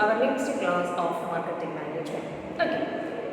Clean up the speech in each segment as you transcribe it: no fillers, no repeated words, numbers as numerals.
our next class of marketing management. Okay.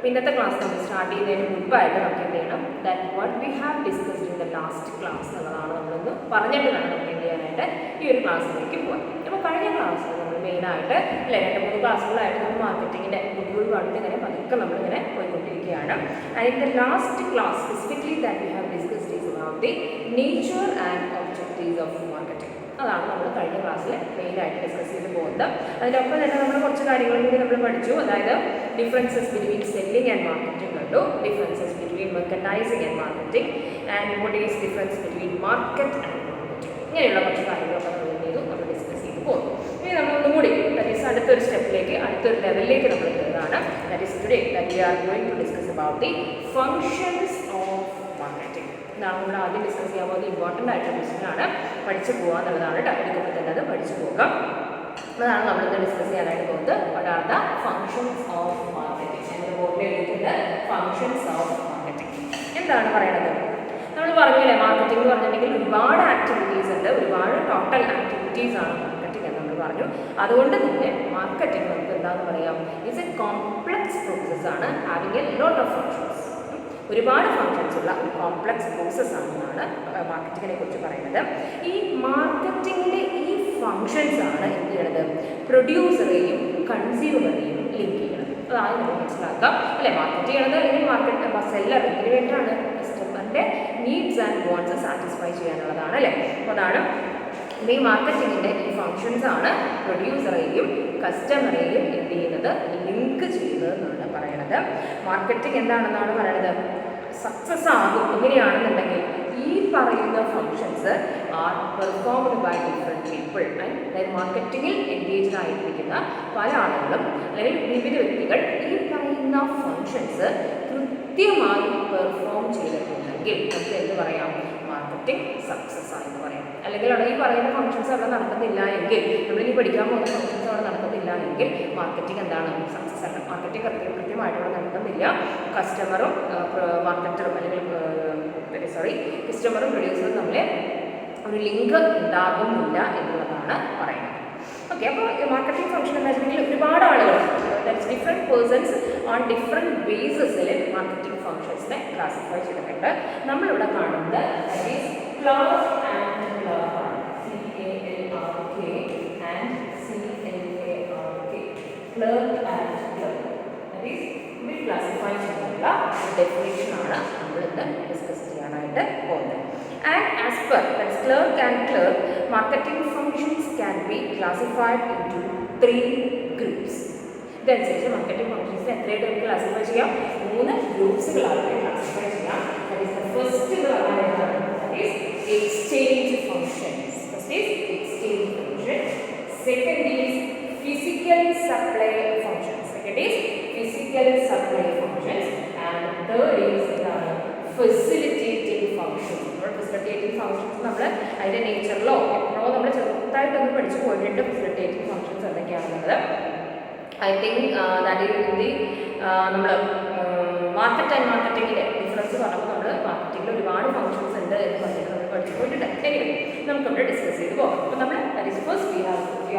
ഇന്നത്തെ class നമ്മൾ start ചെയ്യുന്നതിന് മുൻപായിട്ട് നമുക്ക് എന്ത് ചെയ്യണം, that what we have discussed in the last class എന്നുള്ളതാണ് നമ്മളൊന്ന് പറഞ്ഞിട്ട് വേണം നമുക്ക് എന്ത് ചെയ്യാനായിട്ട് ഈ ഒരു ക്ലാസ്സിലേക്ക് പോകാം. അപ്പോൾ കഴിഞ്ഞ ക്ലാസ്സിൽ നമ്മൾ മെയിനായിട്ട് അല്ലെ 2-3 ക്ലാസ്സുകളായിട്ട് നമ്മൾ മാർക്കറ്റിങ്ങിൻ്റെ ഗുഡ് കണ്ട് ഇങ്ങനെ പതുക്കെ നമ്മളിങ്ങനെ പോയിക്കൊണ്ടിരിക്കുകയാണ്. And in the last class specifically that we have discussed is about the nature and objectives of marketing. അതാണ് നമ്മൾ കഴിഞ്ഞ ക്ലാസ്സിൽ മെയിനായിട്ട് ഡിസ്കസ് ചെയ്ത് പോകുന്നത്. അതിനൊപ്പം തന്നെ നമ്മൾ കുറച്ച് കാര്യങ്ങളും കൂടി നമ്മൾ പഠിച്ചു. അതായത് differences between selling and marketing കണ്ടു, differences between merchandising and marketing, and what is difference between market and marketing. ഇങ്ങനെയുള്ള കുറച്ച് കാര്യങ്ങളൊക്കെ നമ്മൾ എന്ത് ചെയ്തു, നമ്മൾ ഡിസ്കസ് ചെയ്ത് പോകുന്നു. ഇനി നമ്മളൊന്നും കൂടി ദാറ്റ് ഈസ് അടുത്തൊരു സ്റ്റെപ്പിലേക്ക്, അടുത്തൊരു ലെവലിലേക്ക് നമ്മൾ കയറുകയാണ്. That is today that we are going to discuss about the functions of marketing. ഇതാണ് നമ്മൾ ആദ്യം ഡിസ്കസ് ചെയ്യാൻ പോകുന്നത്. ഇമ്പോർട്ടൻ്റ് ആയിട്ടുള്ള ക്വസ്റ്റ്യനാണ്, പഠിച്ചു പോകുക എന്നുള്ളതാണ്. എടുക്കുമ്പോൾ തന്നെ അത് പഠിച്ചു പോകാം. അതാണ് നമ്മളിന്ന് ഡിസ്കസ് ചെയ്യാനായിട്ട് പോകുന്നത്. What are the functions of marketing. എൻ്റെ ബോർഡിൽ എഴുതിയിട്ടുണ്ട് ഫങ്ഷൻസ് ഓഫ് മാർക്കറ്റിംഗ്. എന്താണ് പറയണത്? നമ്മൾ പറഞ്ഞില്ലേ, മാർക്കറ്റിംഗ് എന്ന് പറഞ്ഞിട്ടുണ്ടെങ്കിൽ ഒരുപാട് ആക്ടിവിറ്റീസ് ഉണ്ട്, ഒരുപാട് ടോട്ടൽ ആക്ടിവിറ്റീസ് ആണ് മാർക്കറ്റിംഗ് എന്ന് നമ്മൾ പറഞ്ഞു. അതുകൊണ്ട് തന്നെ മാർക്കറ്റിംഗ് നമുക്ക് എന്താണെന്ന് പറയാം, ഇറ്റ്സ് എ കോംപ്ലക്സ് പ്രോസസ് ആണ്, having a lot of functions. ഒരുപാട് ഫങ്ഷൻസ് ഉള്ള ഒരു കോംപ്ലക്സ് പ്രോസസ് ആണെന്നാണ് മാർക്കറ്റിങ്ങിനെ കുറിച്ച് പറയുന്നത്. ഈ മാർക്കറ്റിങ്ങിൻ്റെ ഈ ഫങ്ഷൻസ് ആണ് എന്ത് ചെയ്യണത്, പ്രൊഡ്യൂസറെയും കൺസ്യൂമറെയും ലിങ്ക് ചെയ്യണം. അതായത് നമ്മൾ മനസ്സിലാക്കാം അല്ലേ, മാർക്കറ്റ് ചെയ്യണത് അല്ലെങ്കിൽ മാർക്കറ്റ് സെല്ലർ ഇതിന് വേണ്ടിയിട്ടാണ് കസ്റ്റമറിൻ്റെ നീഡ്സ് ആൻഡ് വാണ്ട്സ് സാറ്റിസ്ഫൈ ചെയ്യാനുള്ളതാണ് അല്ലേ. അപ്പോൾ അതാണ് ഈ മാർക്കറ്റിങ്ങിൻ്റെ ഈ ഫങ്ഷൻസ് ആണ് പ്രൊഡ്യൂസറെയും കസ്റ്റമറെയും എന്ത് ചെയ്യുന്നത്, ലിങ്ക് ചെയ്യുന്നത് എന്നാണ് പറയണത്. മാർക്കറ്റിംഗ് എന്താണെന്നാണ് പറയണത്, സക്സസ് ആകും എങ്ങനെയാണെന്നുണ്ടെങ്കിൽ ഈ പറയുന്ന functions are performed by different people. അതായത് മാർക്കറ്റിങ്ങിൽ എൻഗേജ്ഡ് ആയിരിക്കുന്ന പല ആളുകളും അല്ലെങ്കിൽ വിവിധ വ്യക്തികൾ ഈ പറയുന്ന ഫങ്ഷൻസ് കൃത്യമായി പെർഫോം ചെയ്തിട്ടുണ്ടെങ്കിൽ നമുക്ക് എന്ത് പറയാം, മാർക്കറ്റിംഗ് സക്സസ് ആയെന്ന് പറയാം. അല്ലെങ്കിൽ അവിടെ ഈ പറയുന്ന ഫങ്ഷൻസ് അവിടെ നടക്കുന്നില്ല എങ്കിൽ, നമ്മളിനി പഠിക്കാൻ പോകുന്ന ഫങ്ഷൻസ് അവിടെ നടക്കുന്നില്ല എങ്കിൽ മാർക്കറ്റിംഗ് എന്താണ്, സക്സസ് അല്ല. മാർക്കറ്റിംഗ് കൃത്യമായിട്ട് അവിടെ നടക്കുന്നില്ല. കസ്റ്റമറും മാർക്കറ്ററും അല്ലെങ്കിൽ കസ്റ്റമറും പ്രൊഡ്യൂസറും തമ്മിൽ ഒരു ലിങ്ക് ഉണ്ടാകുന്നില്ല എന്നുള്ളതാണ് പറയുന്നത്. ഓക്കെ, അപ്പോൾ മാർക്കറ്റിംഗ് ഫംഗ്ഷൻ എന്ന് വെച്ചിട്ടുണ്ടെങ്കിൽ ഒരുപാട് ആളുകൾ, that's different persons on different ബേസിസിൽ മാർക്കറ്റിംഗ് ഫംഗ്ഷൻസിനെ ക്ലാസിഫൈ ചെയ്തിട്ടുണ്ട്. നമ്മളിവിടെ കാണുന്നത് Clark and Clark, CALRK and CLARK, Clark and Clark. That is ഇവർ ക്ലാസിഫൈ ചെയ്തിട്ടുള്ള ഡെഫിനേഷനാണ് നമ്മൾ ഇന്ന് ഡിസ്കസ് ചെയ്യാനായിട്ട് പോകുന്നത്. And as per that clerk and clerk, marketing functions can be classified into 3 groups. ഇതനുസരിച്ച് മാർക്കറ്റിംഗ് ഫംഗ്ഷൻസ് എത്രയായിട്ട് നമുക്ക് ക്ലാസിഫൈ ചെയ്യാം, 3 ഗ്രൂപ്പ്സുകളായിട്ട് ക്ലാസിഫൈ ചെയ്യാം. That is the first that is exchange functions. First is exchange function. Second is physical supply functions. Second is physical supply functions. And third is facilitating functions. Facilitating functions നമ്മൾ അതിൻ്റെ നേച്ചറിലോ എപ്പോഴോ നമ്മൾ ചെറുതായിട്ടൊന്ന് പഠിച്ചു പോയിട്ടുണ്ട്. ഫെസിലിറ്റേറ്റിംഗ് ഫംഗ്ഷൻസ് എന്തൊക്കെയാണെന്നുള്ളത് I think that is in the നമ്മൾ മാർക്കറ്റ് ആൻഡ് മാർക്കറ്റിങ്ങിൻ്റെ ഡിഫറൻസ് പറയുമ്പോൾ നമ്മൾ മാർക്കറ്റിങ്ങിൽ ഒരുപാട് ഫംഗ്ഷൻസ് ഉണ്ട് എന്ന് പറഞ്ഞിട്ട് നമ്മൾ പഠിച്ചു പോയിട്ടുണ്ട്. എനിവേ നമുക്കവിടെ ഡിസ്കസ് ചെയ്ത് പോകാം. അപ്പോൾ നമ്മൾ that is first we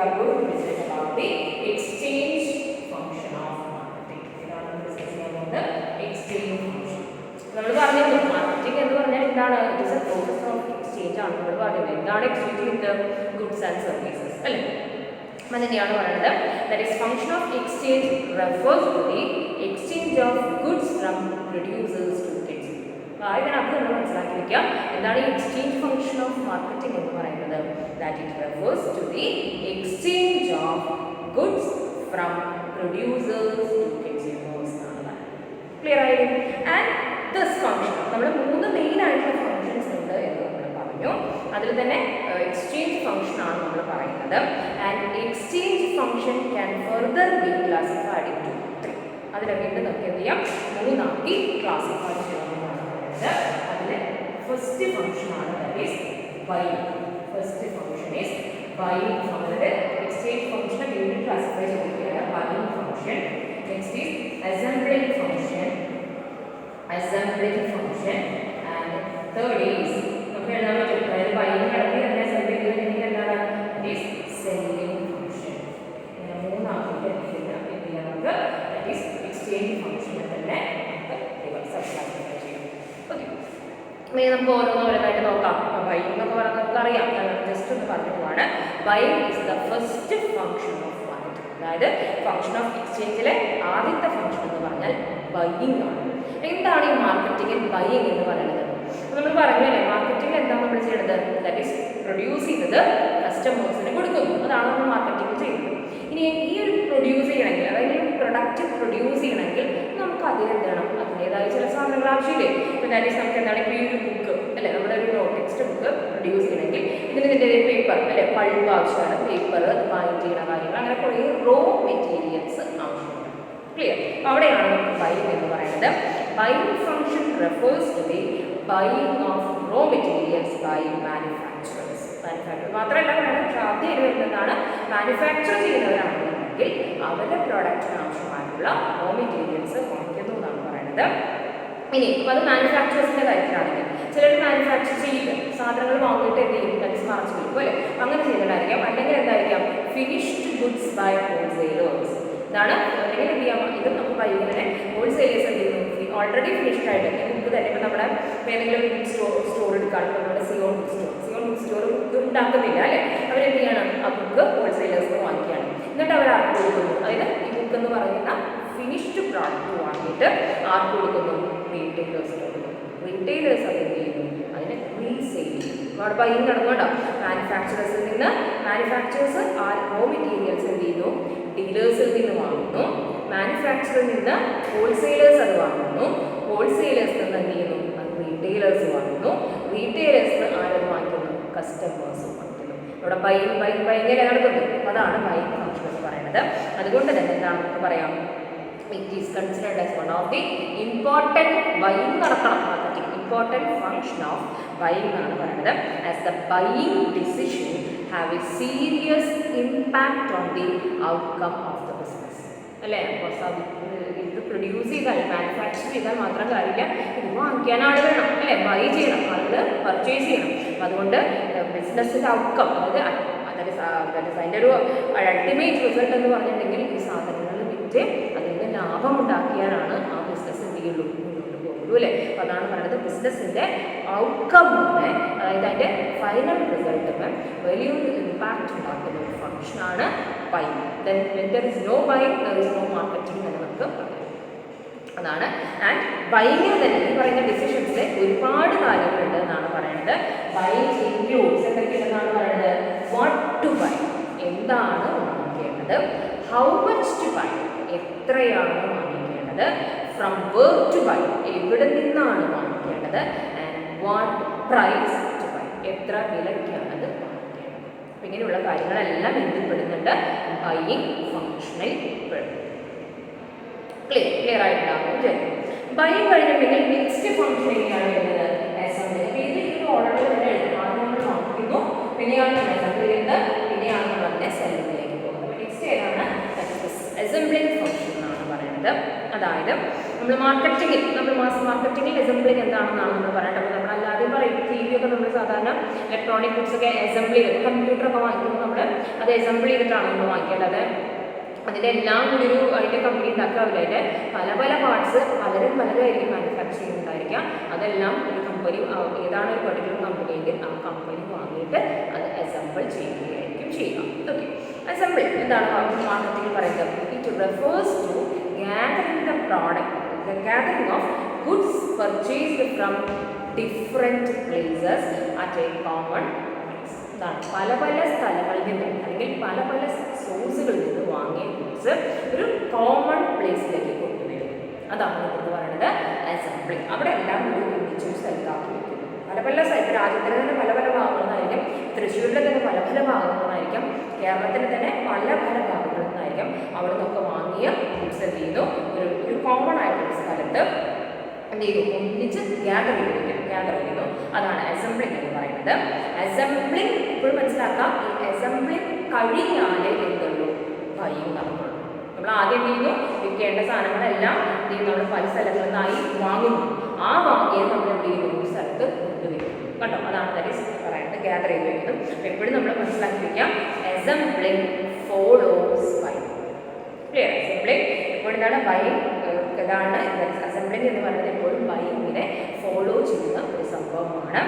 are going to discuss about the exchange function of marketing. ഇതാണ് നമ്മൾ ഡിസ്കസ് ചെയ്യാൻ പോകുന്നത്, എക്സ്ചേഞ്ച് ഫംഗ്ഷൻ. നമ്മൾ പറഞ്ഞിരുന്നു മാർക്കറ്റിംഗ് എന്ന് പറഞ്ഞാൽ എന്താണ്, it is a process of exchange ആണ് നമ്മൾ പറയുന്നത്. എന്താണ് exchange with goods and services അല്ലേ. തന്നെയാണ് പറയുന്നത്. That is function of exchange refers to the exchange of goods from producers to consumer. ഇതിനകത്ത് നമ്മൾ മനസ്സിലാക്കി വയ്ക്കുക, എന്താണ് ഈ എക്സ്ചേഞ്ച് ഫംഗ്ഷൻ ഓഫ് മാർക്കറ്റിംഗ് എന്ന് പറയുന്നത്. That it refers to the exchange of goods from producers to consumers എന്നാണ്. Clear ആയിരിക്കും. ആൻഡ് ദിസ് ഫംഗ്ഷൻ നമ്മൾ 3 മെയിൻ ആയിട്ടുള്ള ഫംഗ്ഷൻസ് ഉണ്ട് എന്ന് നമ്മൾ പറഞ്ഞു. അതിൽ തന്നെ എക്സ്ചേഞ്ച് ഫംഗ്ഷൻ ആണ് നമ്മൾ പറയുന്നത്. And exchange function can further be classified into 3. അതിനെ വീണ്ടും നമുക്ക് എന്ത് ചെയ്യാം, 3 ക്ലാസിഫൈ ചെയ്യാമെന്നാണ് പറയുന്നത്. അതിൽ ഫസ്റ്റ് ഫംഗ്ഷൻ ആണ് that is buying. First function is buying. അതായത് എക്സ്ചേഞ്ച് ഫംഗ്ഷനെ വീണ്ടും ക്ലാസിഫൈ ചെയ്യുകയാണ്, buying function. Next is assembling function, assembling function, and third is okay now we buying करते हैं assembling करने के लिए എന്താണ് is selling function. മൂന്നാമത്തെ അറിയാം, ജസ്റ്റ് ഒന്ന് പറഞ്ഞു പോവാണ്. Buying is the first function of marketing. അതായത് ഫംഗ്ഷൻ ഓഫ് എക്സ്ചേഞ്ചിലെ ആദ്യത്തെ ഫംഗ്ഷൻ എന്ന് പറഞ്ഞാൽ ബൈയിങ് ആണ്. എന്താണ് ഈ മാർക്കറ്റിംഗിൽ ബൈയിങ് എന്ന് പറയുന്നത്? നമ്മൾ പറഞ്ഞല്ലേ, മാർക്കറ്റിംഗ് എന്താണ് നമ്മൾ ചെയ്യുന്നത്? ദാറ്റ് ഈസ് പ്രൊഡ്യൂസ് ചെയ്തത് കസ്റ്റമേഴ്സിന് കൊടുക്കുന്നു, അതാണ് നമ്മൾ മാർക്കറ്റിംഗ് ചെയ്യുന്നത്. ഇനി ഈ ഒരു പ്രൊഡ്യൂസ് ചെയ്യണമെങ്കിൽ, അതായത് ഒരു പ്രൊഡക്റ്റ് പ്രൊഡ്യൂസ് ചെയ്യണമെങ്കിൽ നമുക്ക് അതിനെന്താണ്, അതിൻ്റെതായ ചില സാധനങ്ങൾ ആവശ്യമില്ലേ? ഇപ്പോൾ ദാറ്റ് ഈസ് നമുക്ക് എന്താണ്, ഇപ്പോൾ ഈ ഒരു ബുക്ക് അല്ലേ, നമ്മുടെ ഒരു ടെക്സ്റ്റ് ബുക്ക് പ്രൊഡ്യൂസ് ചെയ്യണമെങ്കിൽ ഇതിൻ്റെ പേപ്പർ അല്ലേ, പൾപ്പ് ആവശ്യമാണ്, പേപ്പർ, അത് ബൈൻഡ് ചെയ്യുന്ന കാര്യങ്ങൾ, അങ്ങനെ കുറേ റോ മെറ്റീരിയൽസ് ആവശ്യമാണ്. ക്ലിയർ? അവിടെയാണ് നമുക്ക് ബൈങ് എന്ന് പറയുന്നത്. Buying function refers to the buying of raw materials by manufacturers. Manufacture മാത്രമല്ല പറയുന്നത്, പക്ഷേ ആദ്യം വരുന്നതാണ് മാനുഫാക്ചർ ചെയ്യുന്നവരാണെന്നുണ്ടെങ്കിൽ അവരുടെ പ്രോഡക്റ്റിന് ആവശ്യമായിട്ടുള്ള റോ മെറ്റീരിയൽസ് വാങ്ങിക്കുന്നു എന്നാണ് പറയുന്നത്. ഇനി അപ്പോൾ അത് മാനുഫാക്ചറേഴ്സിൻ്റെ കാര്യത്തിലാണെങ്കിൽ ചിലർ മാനുഫാക്ചർ ചെയ്യില്ല, സാധനങ്ങൾ വാങ്ങിയിട്ട് എന്ത് ചെയ്യും, തനിച്ച് മറച്ച് വിൽക്കും അല്ലേ, അങ്ങനെ ചെയ്യുന്നതായിരിക്കാം. അല്ലെങ്കിൽ എന്തായിരിക്കാം, ഫിനിഷ്ഡ് ഗുഡ്സ് ബൈ ഹോൾസെയിലേഴ്സ്. ഇതാണ്. അല്ലെങ്കിൽ എന്ത് ചെയ്യാം, ഇത് നമുക്ക് ബൈങ്ങിനെ ഹോൾസെയിലേഴ്സ് എന്ത് ചെയ്യുന്നു, ഓൾറെഡി ഫിനിഷ്ഡ് ആയിട്ട് ഈ ബുക്ക് തന്നെ ഇപ്പോൾ നമ്മുടെ ഏതെങ്കിലും ബുക്ക് സ്റ്റോർ എടുക്കുകയാണെങ്കിൽ നമ്മുടെ സിയോൺ ബുക്ക് സ്റ്റോർ ബുക്ക് ഉണ്ടാക്കുന്നില്ല അല്ലേ, അവരെന്ത് ചെയ്യണം, ആ ബുക്ക് ഹോൾസെയിലേഴ്സിന് വാങ്ങിക്കുകയാണ്. എന്നിട്ട് അവർ ആർക്ക് കൊടുക്കുന്നു, അതായത് ഈ ബുക്ക് എന്ന് പറയുന്ന ഫിനിഷ്ഡ് പ്രോഡക്റ്റ് വാങ്ങിയിട്ട് ആർക്ക് കൊടുക്കുന്നു, റീറ്റെയിലേഴ്സിന് കൊടുക്കുന്നു. റീറ്റെയിലേഴ്സ് അത് എന്ത് ചെയ്യുന്നു, അതിനെ റീസെയിൽ ചെയ്യും. അവിടെ ബൈങ് നടന്നുകൊണ്ടോ, മാനുഫാക്ചറേഴ്സിൽ നിന്ന് മാനുഫാക്ചറേഴ്സ് ആ റോ മെറ്റീരിയൽസ് എന്ത് ചെയ്യുന്നു, ഡീലേഴ്സിൽ നിന്ന് വാങ്ങുന്നു. മാനുഫാക്ചറിൽ നിന്ന് ഹോൾസെയിലേഴ്സ് അത് വാങ്ങുന്നു. ഹോൾസെയിലേഴ്സിൽ നിന്ന് എന്ത് ചെയ്യുന്നു, അത് റീറ്റെയിലേഴ്സ് വാങ്ങുന്നു. റീറ്റെയിലേഴ്സിന് ആരും വാങ്ങിക്കുന്നു, കസ്റ്റമേഴ്സ് വാങ്ങിക്കുന്നു. ഇവിടെ ബൈങ് നടക്കുന്നു. അതാണ് ബൈങ് ഫംഗ്ഷൻ എന്ന് പറയുന്നത്. അതുകൊണ്ട് തന്നെ എന്താണ് നമുക്ക് പറയാം, it is considered as one of the important buying നടക്കണം, marketing important function of buying എന്നാണ് പറയുന്നത്. As the buying decision have a serious impact on the outcome of the business അല്ലേ. അപ്പോൾ ഇത് പ്രൊഡ്യൂസ് ചെയ്താൽ, മാനുഫാക്ചർ ചെയ്താൽ മാത്രം കാര്യമില്ല, ഇത് വാങ്ങിക്കാൻ ആൾ വേണം അല്ലേ, ബൈ ചെയ്യണം, ആളുകൾ പർച്ചേസ് ചെയ്യണം. അപ്പോൾ അതുകൊണ്ട് ബിസിനസ്സിൻ്റെ ഔട്ട്കം, അതായത് അതിൻ്റെ ഒരു അൾട്ടിമേറ്റ് റിസൾട്ട് എന്ന് പറഞ്ഞിട്ടുണ്ടെങ്കിൽ ഈ സാധനങ്ങൾ വിറ്റ് അതിൻ്റെ ലാഭം ഉണ്ടാക്കിയാലാണ് ആ ബിസിനസ് എന്ത് ചെയ്യുള്ളൂ, മുന്നോട്ട് പോകുള്ളൂ അല്ലേ. അപ്പോൾ അതാണ് പറയുന്നത്, ബിസിനസ്സിൻ്റെ ഔട്ട്കമ്മിന്, അതായത് അതിൻ്റെ ഫൈനൽ റിസൾട്ടിന് വലിയൊരു ഇമ്പാക്റ്റ് ഉണ്ടാക്കുന്ന ഒരു ഫംഗ്ഷനാണ് buying. Then when there is no buying there is no marketing എന്ന് നമുക്ക് പറയാം. അതാണ്. ആൻഡ് ബൈങ്ങിൽ തന്നെ ഈ പറയുന്ന ഡിസിഷൻസിൽ ഒരുപാട് കാര്യങ്ങളുണ്ട് എന്നാണ് പറയുന്നത്. ബൈങ് ഇൻക്ലൂഡ്സ് എന്തൊക്കെയാണെന്നാണ് പറയുന്നത്, വാട്ട് ടു ബൈ, എന്താണ് വാങ്ങിക്കേണ്ടത്, ഹൗ മച്ച് ടു ബൈ, എത്രയാണ് വാങ്ങിക്കേണ്ടത്, ഫ്രം വേർ ടു ബൈ, എവിടെ നിന്നാണ് വാങ്ങിക്കേണ്ടത്, and what price to buy, എത്ര വിലയ്ക്കാണ് അത് വാങ്ങിക്കേണ്ടത്. അപ്പം ഇങ്ങനെയുള്ള കാര്യങ്ങളെല്ലാം എന്തിൽപ്പെടുന്നുണ്ട്, ബൈയിങ് ഫംഗ്ഷനിൽ പെടും. ക്ലിയർ ആയിട്ടുണ്ടാകും വിചാരിക്കും. ബൈയിങ് കഴിഞ്ഞിട്ടുണ്ടെങ്കിൽ നെക്സ്റ്റ് ഫംഗ്ഷൻ എങ്ങനെയാണ് വരുന്നത്, അസംബ്ലി. ഇത് ഓർഡറിൽ തന്നെ എഴുതും. ആദ്യം നമ്മൾ വാങ്ങിക്കുന്നു, പിന്നെയാണ് നമ്മൾ അസംബ്ലി ചെയ്യുന്നത്, പിന്നെയാണ് നമ്മൾ അതിനെ സെല്ലിങ്ങിലേക്ക് പോകുന്നത്. അപ്പോൾ നെക്സ്റ്റ് ഏതാണ്, അസംബ്ലിംഗ് ഫംഗ്ഷൻ എന്നാണ് പറയുന്നത്. അതായത് നമ്മൾ മാർക്കറ്റിങ്ങിൽ മാസ് മാർക്കറ്റിങ്ങിൽ അസംബ്ലിംഗ് എന്താണെന്നാണ് നമ്മൾ പറയുന്നത്. അപ്പോൾ നമ്മൾ അല്ലാതെ പറയും, ടി വി ഒക്കെ നമ്മൾ സാധാരണ ഇലക്ട്രോണിക് ഗുഡ്സ് ഒക്കെ അസംബിൾ ചെയ്ത്, കമ്പ്യൂട്ടറൊക്കെ വാങ്ങിക്കുമ്പോൾ നമ്മൾ അത് അസംബിൾ ചെയ്തിട്ടാണ് നമ്മൾ വാങ്ങിക്കേണ്ടത്. അതിൻ്റെ എല്ലാം കൂടി അതിൻ്റെ കമ്പനി ഉണ്ടാക്കാവില്ല, അതിൻ്റെ പല പല പാർട്സ് പലതായിരിക്കും മാനുഫാക്ചർ ചെയ്യുന്നുണ്ടായിരിക്കാം. അതെല്ലാം ഒരു കമ്പനി, ഏതാണ് ഒരു പെർട്ടിക്കുലർ കമ്പനിയെങ്കിൽ ആ കമ്പനി വാങ്ങിയിട്ട് അത് അസംബിൾ ചെയ്യുകയായിരിക്കും ചെയ്യുക. ഓക്കെ, അസംബിൾ എന്താണ് മാർക്കറ്റിംഗിൽ പറയുന്നത്, it refers to gathering the product, the gathering of goods purchased from different places at a common place. പല പല സ്ഥലങ്ങളിൽ നിന്നും അല്ലെങ്കിൽ പല പല സോഴ്സുകളിൽ നിന്ന് വാങ്ങിയ ഗുഡ്സ് ഒരു കോമൺ പ്ലേസിലേക്ക് കൊണ്ടുവരും. അതാണ് എന്ന് പറയുന്നത് അസംബ്ലിംഗ്. അവിടെ എല്ലാം ഒരു ഒന്നിച്ചൊരു സ്ഥലത്താക്കി വെക്കുന്നു. പല പല സ്ഥലത്ത്, രാജ്യത്തിന് തന്നെ പല പല ഭാഗങ്ങളിലായിരിക്കും, തൃശ്ശൂരിലെ തന്നെ പല പല ഭാഗങ്ങളിലായിരിക്കും, കേരളത്തിൽ തന്നെ പല പല ഭാഗങ്ങളിൽ നിന്നായിരിക്കും. അവിടെ നിന്നൊക്കെ വാങ്ങിയ ഗുഡ്സ് എന്ത് ചെയ്യുന്നു, ഒരു കോമൺ ആയിട്ടൊരു സ്ഥലത്ത് എന്ത് ചെയ്യുന്നു, ഒന്നിച്ച് ഗ്യാദർ ചെയ്യുന്നു. അതാണ് അസംബ്ലിംഗ് എന്ന് പറയുന്നത്. അസംബ്ലിംഗ് ഇപ്പോഴും മനസ്സിലാക്കാം, ഈ അസംബ്ലിംഗ് കഴിഞ്ഞാലേ എന്തുള്ളൂ, ബൈയിങ് നടക്കുള്ളൂ. നമ്മൾ ആദ്യം എന്ത് ചെയ്യുന്നു, വിൽക്കേണ്ട സാധനങ്ങളെല്ലാം എന്ത് ചെയ്യുന്നു, നമ്മൾ പല സ്ഥലങ്ങളിൽ നിന്നായി വാങ്ങുന്നു. ആ വാങ്ങിയത് നമ്മൾ എന്ത് ചെയ്യുന്നു, ഒരു സ്ഥലത്ത് കൊണ്ടുവരും കേട്ടോ. അതാണ് പറയുന്നത്, ഗ്യാദർ ചെയ്ത് വയ്ക്കുന്നത്. അപ്പോൾ എപ്പോഴും നമ്മൾ മനസ്സിലാക്കി വയ്ക്കാം, assembling follows buying. Clear? Assembling എപ്പോഴും എന്താണ്, ബൈയിങ് ഇതാണ്. അസംബ്ലിംഗ് എന്ന് പറയുന്നത് എപ്പോഴും ബൈയിങ്ങിനെ ഫോളോ ചെയ്യുന്ന ഒരു സംഭവമാണ്.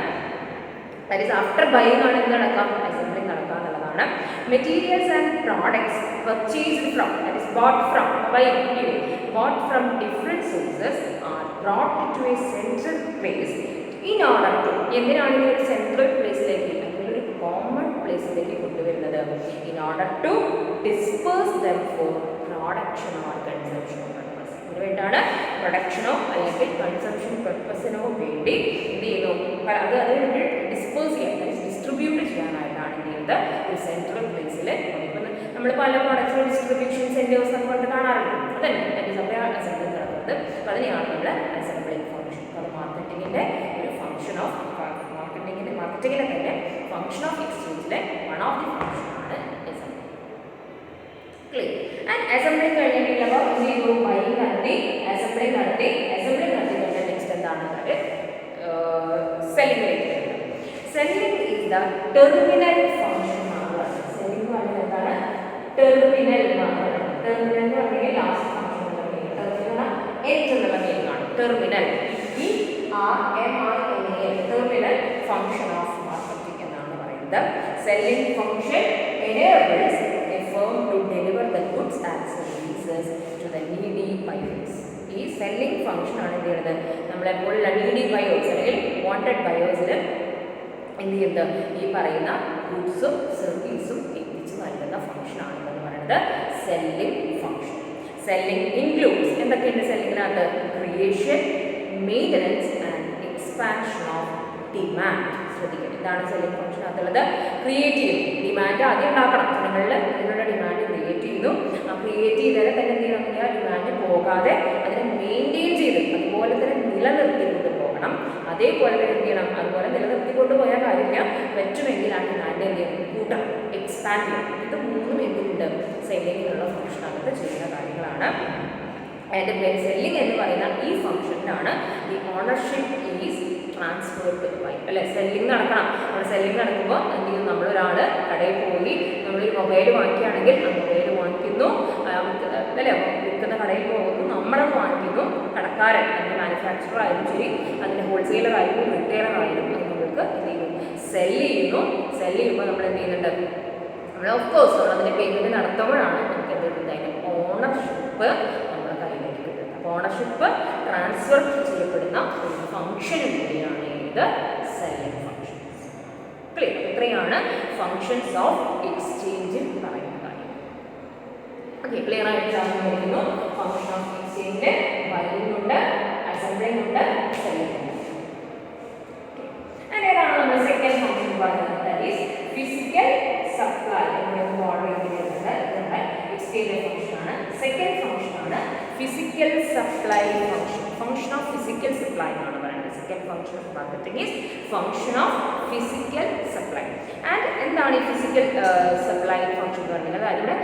That is after buying ആണ് എന്ത് നടക്കാം, assembling നടക്കുക എന്നുള്ളതാണ്. Materials and products purchased from, that is bought from, bought from different sources are brought to a central place in order to, എന്തിനാണ് ഈ ഒരു സെൻട്രൽ പ്ലേസിലേക്ക് അല്ലെങ്കിൽ ഒരു കോമൺ പ്ലേസിലേക്ക് കൊണ്ടുവരുന്നത്, in order to disperse them for production or consumption purpose. ഇതിനുവേണ്ടിയാണ് പ്രൊഡക്ഷനോ അല്ലെങ്കിൽ consumption പർപ്പസിനോ വേണ്ടി എന്ത് ചെയ്യുന്നു, അത് അതിന് ഡിസ്പോസ് ചെയ്യാൻ, ഡിസ്ട്രിബ്യൂട്ട് ചെയ്യാനായിട്ടാണ് എന്ത് ചെയ്യുന്നത് ഒരു സെൻട്രൽ പ്ലേസിൽ. ഇപ്പം നമ്മൾ പല പ്രോഡക്ട്സിനും ഡിസ്ട്രിബ്യൂഷൻ സെൻറ്റേഴ്സ് ഒക്കെ കൊണ്ട് കാണാറുണ്ട്. അതന്നെ അവിടെയാണ് അസംബ്ലിംഗ് നടക്കുന്നത്. അപ്പോൾ അതിനെയാണ് നമ്മൾ അസംബ്ലിംഗ് ഫംഗ്ഷൻ. അത് മാർക്കറ്റിങ്ങിൻ്റെ ഒരു ഫംഗ്ഷൻ ഓഫ് മാർക്കറ്റിങ്ങിലെ തന്നെ ഫംഗ്ഷൻ ഓഫ് എക്സ്ചേഞ്ചിലെ വൺ ഓഫ് ദി ഫംഗ്ഷനാണ് അസംബ്ലിംഗ്. ക്ലിയർ. ആൻഡ് അസംബ്ലിംഗ് കഴിഞ്ഞിട്ടുള്ളപ്പോൾ എന്ത് ചെയ്തു, ബൈയിങ് നടത്തി, അസംബ്ലിംഗ് നടത്തി കഴിഞ്ഞാൽ നെക്സ്റ്റ് എന്താണ് സെല്ലിംഗിലേക്ക് വരുന്നത്. Selling is the terminal function ആണ്. സെല്ലിംഗ് പറഞ്ഞാൽ എന്താണ്, ടെർമിനൽ എന്നാണ്. ടെർമിനൽ എന്ന് പറഞ്ഞാൽ ലാസ്റ്റ് ഫംഗ്ഷൻ എന്നുള്ള മീനിങ്. ടെർമിനൽ എൻഡ് എന്നുള്ള മീനിങ് ആണ് terminal. Terminal function of marketing എന്നാണ് പറയുന്നത്. Selling function enables a firm to deliver the goods and services to the needy buyers. ഈ സെല്ലിംഗ് ഫംഗ്ഷൻ ആണ് എന്ത് ചെയ്യുന്നത്, നമ്മളെപ്പോഴുള്ള നീഡി ബയേഴ്സ് അല്ലെങ്കിൽ വാണ്ടഡ് ബയേഴ്സിന് എന്ത് ചെയ്യുന്നത്, ഈ പറയുന്ന ഗുഡ്സും സർവീസും എത്തിച്ചു നൽകുന്ന ഫംഗ്ഷൻ ആണെന്ന് പറയുന്നത് സെല്ലിംഗ് ഫംഗ്ഷൻ. സെല്ലിംഗ് ഇൻക്ലൂഡ്സ് എന്തൊക്കെയുണ്ട് സെല്ലിങ്ങിനകത്ത്, creation, maintenance and expansion of demand. ശ്രദ്ധിക്കുക, ഇതാണ് സെല്ലിംഗ് ഫംഗ്ഷനകത്തുള്ളത്. ക്രിയേറ്റ് ചെയ്യും, ഡിമാൻഡ് ആദ്യം ഉണ്ടാക്കണം. ജനങ്ങളിൽ അതിനുള്ള ഡിമാൻഡ് ക്രിയേറ്റ് ചെയ്യുന്നു. ആ ക്രിയേറ്റ് ചെയ്താൽ തന്നെ എന്ത് ചെയ്യണം, ആ ഡിമാൻഡ് പോകാതെ അതിനെ മെയിൻറ്റെയിൻ ചെയ്ത് അതുപോലെ തന്നെ നിലനിർത്തിക്കൊണ്ട് പോകണം. അതേപോലെ തന്നെ എന്ത് ചെയ്യണം, അതുപോലെ നിലനിർത്തിക്കൊണ്ട് പോയാൽ കാര്യമില്ല, പറ്റുമെങ്കിൽ ആ ഡിമാൻഡ് എന്ത് ചെയ്യണം, കൂട്ടണം, എക്സ്പാൻഡ് ചെയ്യണം. ഇത് മൂന്നും എന്തുണ്ട് സെല്ലിങ്ങിനുള്ള ഫംഗ്ഷനകത്ത് ചെയ്യുന്ന കാര്യങ്ങളാണ്. അതിൻ്റെ സെല്ലിംഗ് എന്ന് പറയുന്ന ഈ ഫംഗ്ഷനിലാണ് ഈ ownership is transferred to buy, അല്ലെ. സെല്ലിംഗ് നടക്കണം. നമ്മുടെ സെല്ലിംഗ് നടക്കുമ്പോൾ എന്ത് ചെയ്യും, നമ്മളൊരാൾ കടയിൽ പോയി നമ്മളൊരു മൊബൈൽ വാങ്ങിക്കുകയാണെങ്കിൽ ആ മൊബൈൽ വാങ്ങിക്കുന്നു, അല്ലേ, വിൽക്കുന്ന കടയിൽ പോകുന്നു, നമ്മളത് വാങ്ങിക്കുന്നു. കടക്കാരൻ അതിൻ്റെ മാനുഫാക്ചറർ ആയാലും ശരി, അതിൻ്റെ ഹോൾസെയിലർ ആയാലും റിറ്റെയിലർ ആയാലും അത് നമ്മൾക്ക് എന്ത് ചെയ്യുന്നു, സെല്ല് ചെയ്യുന്നു. സെല്ല് ചെയ്യുമ്പോൾ നമ്മൾ എന്ത് ചെയ്യുന്നുണ്ട്, നമ്മൾ ഓഫ്കോഴ്സ് നമ്മൾ അതിൻ്റെ പേയ്മെൻറ്റ് നടത്തുമ്പോഴാണ് നമുക്ക് എന്ത് കിട്ടുന്നത്, അതിൻ്റെ ഓണർഷിപ്പ് നമ്മുടെ കയ്യിലേക്ക് കിട്ടുന്നത്. അപ്പോൾ ഓണർഷിപ്പ് ട്രാൻസ്ഫർ ചെയ്യപ്പെടുന്ന ഒരു ഫംഗ്ഷനും കൂടിയാണ് ഇത് സെല്ലിംഗ് ഫംഗ്ഷൻസ്. ക്ലിയർ. ഇത്രയാണ് ഫംഗ്ഷൻസ് ഓഫ് എക്സ്ചേഞ്ചിൽ പറയുന്ന കാര്യം. ഓക്കെ, ക്ലിയർ ആയിട്ട് ആയിരിക്കുന്നു. ഫംഗ്ഷൻ ഓഫ് എക്സ്ചേഞ്ചിൽ ബൈയിങ് ഉണ്ട്, അസംബ്ലിംഗ് ഉണ്ട്, സെല്ലിംഗ് ഉണ്ട്. ഏതാണ് നമ്മൾ സെക്കൻഡ് ഫംഗ്ഷൻ പറയുന്നത്, that is physical supply. Order ചെയ്തിട്ടുണ്ട് എക്സ്ചേഞ്ച് ഫംഗ്ഷനാണ്. സെക്കൻഡ് ഫംഗ്ഷനാണ് physical supply function. Function of physical supply എന്നാണ് പറയുന്നത്. Second function of marketing is function of physical supply. And എന്താണ് ഈ ഫിസിക്കൽ സപ്ലൈ ഫംഗ്ഷൻ എന്ന് പറയുന്നത്, അതായത്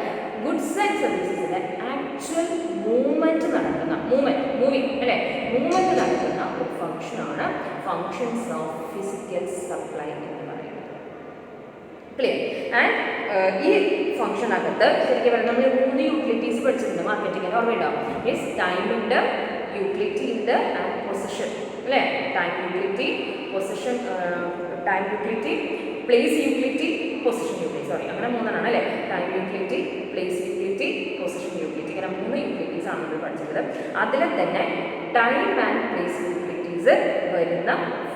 ഗുഡ്സ് ആൻഡ് സർവീസസിൻ്റെ ആക്ച്വൽ മൂവ്മെൻറ്റ് നടക്കുന്ന മൂവിങ് അല്ലേ, മൂവ്മെൻറ്റ് നടക്കുന്ന ഒരു ഫംഗ്ഷനാണ് ഫംഗ്ഷൻസ് ഓഫ് ഫിസിക്കൽ സപ്ലൈ എന്ന് പറയുന്നത്. ക്ലിയർ. ആൻഡ് ഈ ഫംഗ്ഷനകത്ത് ശരിക്കും പറഞ്ഞാൽ നമ്മൾ 3 യൂട്ടിലിറ്റീസ് പഠിച്ചിട്ടുണ്ട് മാർക്കറ്റിംഗ്, ഓർമ്മയുണ്ടാവും. മീൻസ് ടൈം ഉണ്ട്, യൂട്ടിലിറ്റി ഉണ്ട് ആൻഡ് പൊസിഷൻ, അല്ലേ. Time utility, position, time utility, place utility, position utility, sorry അങ്ങനെ 3 അല്ലേ. Time utility, place utility, position utility, ഇങ്ങനെ 3 യൂട്ടിലിറ്റീസ് ആണ് നമ്മൾ പഠിച്ചത്. അതിൽ തന്നെ ടൈം ആൻഡ് പ്ലേസ് യൂട്ടിലിറ്റീസ് വരുന്ന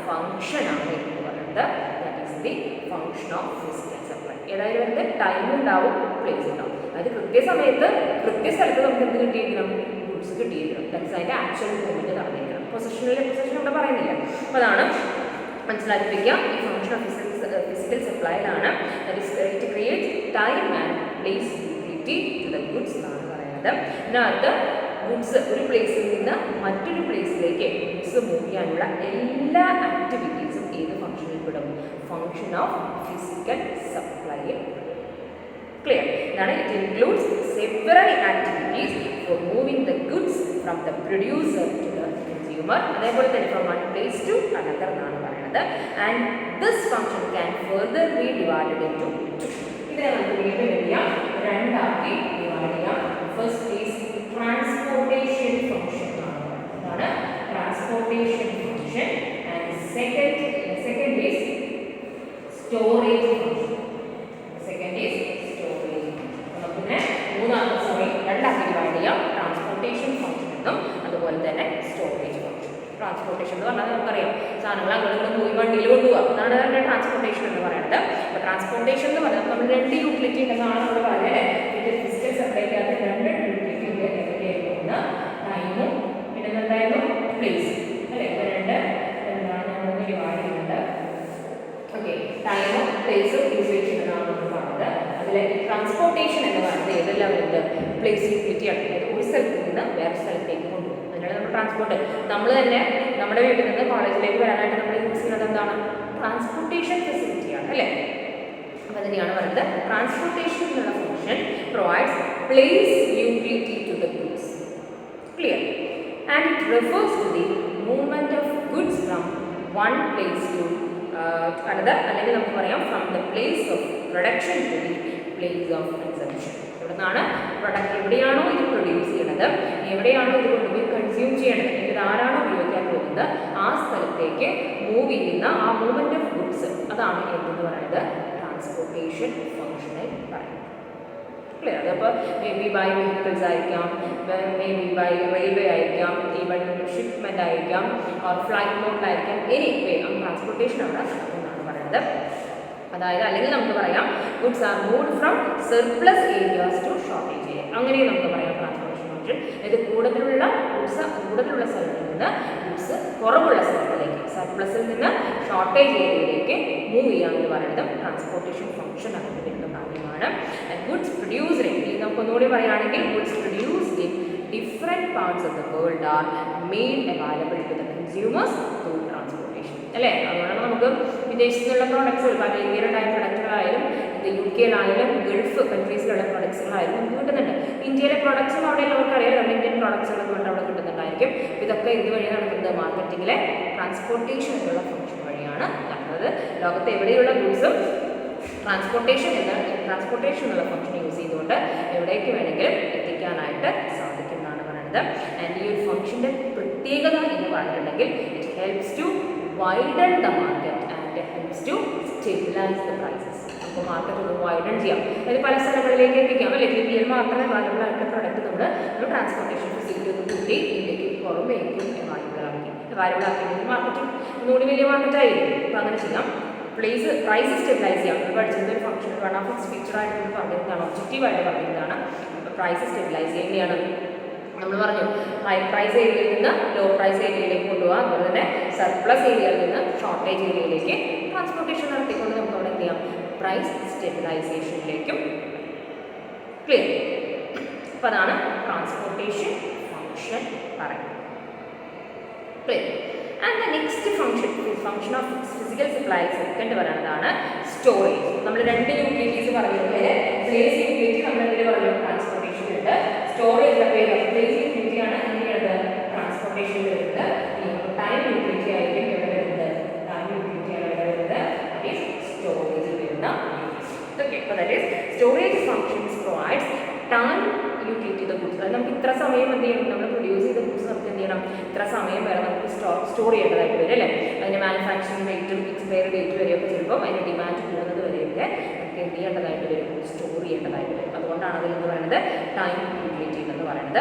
ഫംഗ്ഷനാണ് എന്ന് പറയുന്നത്. That is the function of physical supply. ഏതായാലും വരുന്നത് ടൈം ഉണ്ടാവും, പ്ലേസ് ഉണ്ടാവും. അതായത് കൃത്യസമയത്ത് കൃത്യസ്ഥലത്ത് നമുക്ക് എന്ത് കിട്ടിയിരിക്കണം, ഗുഡ്സ് കിട്ടിയിരിക്കണം. ദാറ്റ് ഈസ് അതിൻ്റെ ആക്ച്വൽ മൂവ്മെൻറ്റ് നടന്നിരിക്കണം. പൊസിഷൻ ഇവിടെ പറയുന്നില്ല. അപ്പോൾ അതാണ് മനസ്സിലാക്കിപ്പിക്കുക. ഈ ഫംഗ്ഷൻ ഓഫ് ഫിസിക്കൽ സപ്ലൈയിലാണ് that is to create time and place utility to the goods എന്നാണ് പറയുന്നത്. ഇതിനകത്ത് ഗുഡ്സ് ഒരു പ്ലേസിൽ നിന്ന് മറ്റൊരു പ്ലേസിലേക്ക് ഗുഡ്സ് മൂവ് ചെയ്യാനുള്ള എല്ലാ ആക്ടിവിറ്റീസും ഏത് ഫംഗ്ഷനിൽ പെടും, ഫംഗ്ഷൻ ഓഫ് ഫിസിക്കൽ സപ്ലൈയിൽ. ക്ലിയർ. ഇതാണ് it includes several activities for moving the goods from the producer to the consumer. അതേപോലെ തന്നെ from one place to another എന്നാണ് പറയുന്നത്. And this function can further be divided into 2. ഇതിനെ നമുക്ക് വീണ്ടും ചെയ്യാം, രണ്ടാക്കി ഡിവൈഡ് ചെയ്യാം. ഫസ്റ്റ് ഈസ് ട്രാൻസ്പോർട്ടേഷൻ ഫംഗ്ഷൻ ആണ്. Transportation function. And second is storage function. Second is storage. പിന്നെ രണ്ടാക്കി ഡിവൈഡ് ചെയ്യാം. ട്രാൻസ്പോർട്ടേഷൻ ഫംഗ്ഷൻ എന്നും അതുപോലെ തന്നെ സ്റ്റോറേജ് ഫംഗ്ഷൻ. ട്രാൻസ്പോർട്ടേഷൻ എന്ന് പറഞ്ഞാൽ നമുക്കറിയാം സാധനങ്ങൾ അങ്ങോട്ട് പോയി വണ്ടിയിൽ കൊണ്ടുപോകാം, അതാണ് അതിൻ്റെ ട്രാൻസ്പോർട്ടേഷൻ എന്ന് പറയുന്നത്. അപ്പോൾ ട്രാൻസ്പോർട്ടേഷൻ എന്ന് പറഞ്ഞാൽ നമ്മൾ രണ്ട് യൂട്ടിലിറ്റി ഉണ്ടെന്നാണ് നമ്മൾ പറയുന്നത് അല്ലേ. ഇതിൻ്റെ ഫിസിക്കൽ സെപ്പറേറ്റ് ആയിട്ട് രണ്ട് യൂട്ടിലിറ്റി ഉണ്ട്. ഏതൊക്കെയായിരുന്നു? ടൈമും പിന്നെ എന്തായിരുന്നു? പ്ലേസ് അല്ലേ. ഇപ്പോൾ രണ്ട് എന്താണ് ഞാൻ മൂന്ന് ഡിവൈഡ് ചെയ്യുന്നുണ്ട്. ഓക്കെ, ടൈമും പ്ലേസും യൂസേജ് ചെയ്യുന്നതാണ് നമ്മൾ പറഞ്ഞത്. അതിൽ ട്രാൻസ്പോർട്ടേഷൻ എന്ന് പറയുന്നത് ഏതെല്ലാം ഉണ്ട്? പ്ലേസ് യൂട്ടിലിറ്റി ആണ്. ഒരു സ്ഥലത്ത് നിന്ന് വേറെ സ്ഥലത്തേക്ക് കൊണ്ടുപോകും. അതിനാണ് നമ്മൾ ട്രാൻസ്പോർട്ട്. നമ്മൾ തന്നെ നമ്മുടെ വീട്ടിൽ നിന്ന് കോളേജിലേക്ക് വരാനായിട്ട് നമ്മൾ യൂസ് ചെയ്യുന്നത് എന്താണ്? ട്രാൻസ്പോർട്ടേഷൻ ഫെസിലിറ്റിയാണ് അല്ലേ. അപ്പോൾ അതിനെയാണ് പറയുന്നത് ട്രാൻസ്പോർട്ടേഷൻ എന്നുള്ള function provides place utility to the goods. Clear? And it refers to the movement of goods from one place to another, അല്ലെങ്കിൽ നമുക്ക് പറയാം from the place of production to the place of consumption. ഇവിടെ നിന്നാണ് product, എവിടെയാണോ ഇത് produce ചെയ്യണത്, എവിടെയാണോ ഇത് കൊണ്ടുപോയി കൺസ്യൂം ചെയ്യണത്, ഇത് ആരാണോ ഉപയോഗിക്കാൻ പോകുന്നത് ആ സ്ഥലത്തേക്ക് മൂവ് ചെയ്യുന്ന ആ മൂവ്മെൻറ്റ് ഓഫ് ഗുഡ്സ്, അതാണ് എന്തെന്ന് പറയുന്നത് ട്രാൻസ്പോർട്ടേഷൻ ഫംഗ്ഷനിൽ പറയുന്നത്. ക്ലിയർ? അതപ്പോൾ മേ ബി ബൈ വെഹിക്കിൾസ് ആയിരിക്കാം, മേ ബി ബൈ റെയിൽവേ ആയിരിക്കാം, ഈവൻ ഷിപ്മെൻ്റ് ആയിരിക്കാം, ഓർ ഫ്ലൈറ്റ് മോഡിലായിരിക്കാം, എനി വേ ആ ട്രാൻസ്പോർട്ടേഷൻ അവിടെ നടക്കുന്നതാണ് പറയുന്നത്. അതായത് അല്ലെങ്കിൽ നമുക്ക് പറയാം goods are moved from surplus areas to shortage area, അങ്ങനെയും നമുക്ക് പറയാം ട്രാൻസ്പോർട്ടേഷൻ ഫംഗ്ഷൻ. ഇത് കൂടുതലുള്ള സ്ഥലങ്ങളിൽ നിന്ന് ഗുഡ്സ് കുറവുള്ള സ്ഥലങ്ങളിലേക്ക്, സർപ്ലസിൽ നിന്ന് ഷോർട്ടേജ് ഏരിയയിലേക്ക് മൂവ് ചെയ്യാമെന്ന് പറയുന്നത് ട്രാൻസ്പോർട്ടേഷൻ ഫംഗ്ഷൻ അങ്ങനെ വരുന്ന കാര്യമാണ്. ഗുഡ്സ് പ്രൊഡ്യൂസ്ഡ് ഇൻ, നമുക്കൊന്നുകൂടി പറയുകയാണെങ്കിൽ goods produced in different parts of the world are made available to the consumers through transportation അല്ലേ. അതുകൊണ്ടാണ് നമുക്ക് വിദേശത്തു നിന്നുള്ള പ്രോഡക്ട്സുകൾ, പല ഇന്ത്യയിലുണ്ടായ പ്രൊഡക്റ്റുകളായാലും ഇത് UK-യിലായാലും ഗൾഫ് കൺട്രീസിലുള്ള പ്രൊഡക്ട്സുകളായാലും നമുക്ക് കിട്ടുന്നുണ്ട്. ഇന്ത്യയിലെ പ്രൊഡക്ട്സും അവിടെ എല്ലാവർക്കും അറിയാം, നമ്മുടെ ഇന്ത്യൻ പ്രോഡക്ട്സുകളൊക്കെ കൊണ്ട് അവിടെ കിട്ടുന്നുണ്ടായിരിക്കും. ഇതൊക്കെ ഇത് വഴിയാണ് നടക്കുന്നത്, മാർക്കറ്റിങ്ങിലെ ട്രാൻസ്പോർട്ടേഷൻ എന്നുള്ള ഫംഗ്ഷൻ വഴിയാണ് നടക്കുന്നത്. ലോകത്ത് എവിടെയുള്ള ഗുഡ്സും ട്രാൻസ്പോർട്ടേഷൻ എന്നുള്ള ഫംഗ്ഷൻ യൂസ് ചെയ്തുകൊണ്ട് എവിടേക്ക് വേണമെങ്കിലും എത്തിക്കാനായിട്ട് സാധിക്കുന്നതാണ് പറയുന്നത്. ആൻഡ് ഈ ഒരു ഫംഗ്ഷൻ്റെ പ്രത്യേകത എന്ന് പറഞ്ഞിട്ടുണ്ടെങ്കിൽ it helps to widen the market and helps to stabilise the prices. അപ്പോൾ മാർക്കറ്റ് ഒന്ന് വൈഡൻ ചെയ്യാം, അതായത് പല സ്ഥലങ്ങളിലേക്ക് എത്തിക്കാം അല്ലെ. ഇന്ത്യയിൽ മാത്രമേ അവൈലബിൾ ആയിട്ടുള്ള പ്രൊഡക്റ്റ് നമ്മൾ ട്രാൻസ്പോർട്ടേഷൻ ഫെസിലിറ്റി ഒന്ന് കൂട്ടി ഇന്ത്യക്ക് പുറമേക്കും അവൈലബിൾ ആക്കിയിട്ടുണ്ടെങ്കിൽ മാർക്കറ്റിംഗ് ഒന്നുകൂടി വലിയ മാർക്കറ്റായിരിക്കും. അപ്പോൾ അങ്ങനെ ചെയ്യാം. പ്രൈസ് സ്റ്റെബിലൈസ് ചെയ്യാം. നമ്മൾ പഠിച്ചിരുന്ന ഒരു ഫംഗ്ഷൻ വൺ ഓഫ് ഇറ്റ്സ് ഫീച്ചറായിട്ട് നമ്മൾ പറഞ്ഞിരുന്നതാണ്, ഒബ്ജക്റ്റീവായിട്ട് പറഞ്ഞിരുന്നതാണ്. പ്രൈസ് സ്റ്റെബിലൈസ് എങ്ങനെയാണ് നമ്മൾ പറഞ്ഞു, ഹൈ പ്രൈസ് ഏരിയയിൽ നിന്ന് ലോ പ്രൈസ് ഏരിയയിലേക്ക് കൊണ്ടുപോകാം. അതുപോലെ തന്നെ സർപ്ലസ് ഏരിയയിൽ നിന്ന് ഷോർട്ടേജ് ഏരിയയിലേക്ക് ട്രാൻസ്പോർട്ടേഷൻ നടത്തിക്കൊണ്ട് നമുക്ക് അവിടെ എന്ത് ചെയ്യാം, പ്രൈസ് സ്റ്റെബിലൈസേഷനിലേക്കും. ക്ലിയർ? അപ്പോൾ അതാണ് ട്രാൻസ്പോർട്ടേഷൻ ഫംഗ്ഷൻ പറയുന്നത്. Clear? And the next function of physical supply second പറയുന്നതാണ് സ്റ്റോറേജ്. നമ്മൾ രണ്ട് യൂട്ടിലിറ്റീസ് പറഞ്ഞിട്ടുള്ളത്, പ്ലേസ് യൂട്ടിലിറ്റി നമ്മൾ എന്തിൽ പറഞ്ഞു, ട്രാൻസ്പോർട്ടേഷൻ ഉണ്ട്. സ്റ്റോറേജ് പേര് പ്ലേസ് യൂട്ടിലിറ്റി ആണ് എങ്ങനെയുള്ളത് ട്രാൻസ്പോർട്ടേഷൻ വരുന്നത്. ടൈം യൂട്ടിലിറ്റി ആയിരിക്കും ഇവിടെ വരുന്നത്, ടൈം യൂട്ടിലിറ്റി ആണ് ഇവിടെ വരുന്നത്, ദാറ്റ് ഈസ് സ്റ്റോറേജിൽ വരുന്ന യൂട്ടിലിറ്റി. ഓക്കെ, അപ്പോൾ that is storage functions provides time utility the goods. അതായത് നമുക്ക് ഇത്ര സമയം എന്ത് ചെയ്യണം, നമ്മൾ പ്രൊഡ്യൂസ് ചെയ്ത ഗുഡ്സ് നമുക്ക് എന്ത് ചെയ്യണം, ഇത്ര സമയം വരെ നമുക്ക് സ്റ്റോർ ചെയ്യേണ്ടതായിട്ട് വരും അല്ലേ. അതിൻ്റെ മാനുഫാക്ചറിങ് ഡേറ്റും എക്സ്പയറി ഡേറ്റ് വരെയൊക്കെ ചിലപ്പോൾ അതിൻ്റെ ഡിമാൻഡ് കൂടുന്നത് വരെയൊക്കെ നമുക്ക് എന്ത് ചെയ്യേണ്ടതായിട്ട് വരും, സ്റ്റോർ ചെയ്യേണ്ടതായിട്ട് വരും. അതുകൊണ്ടാണ് അതിലെന്ന് പറയുന്നത് ടൈം യൂട്ടിലിറ്റി എന്ന് പറയുന്നത്.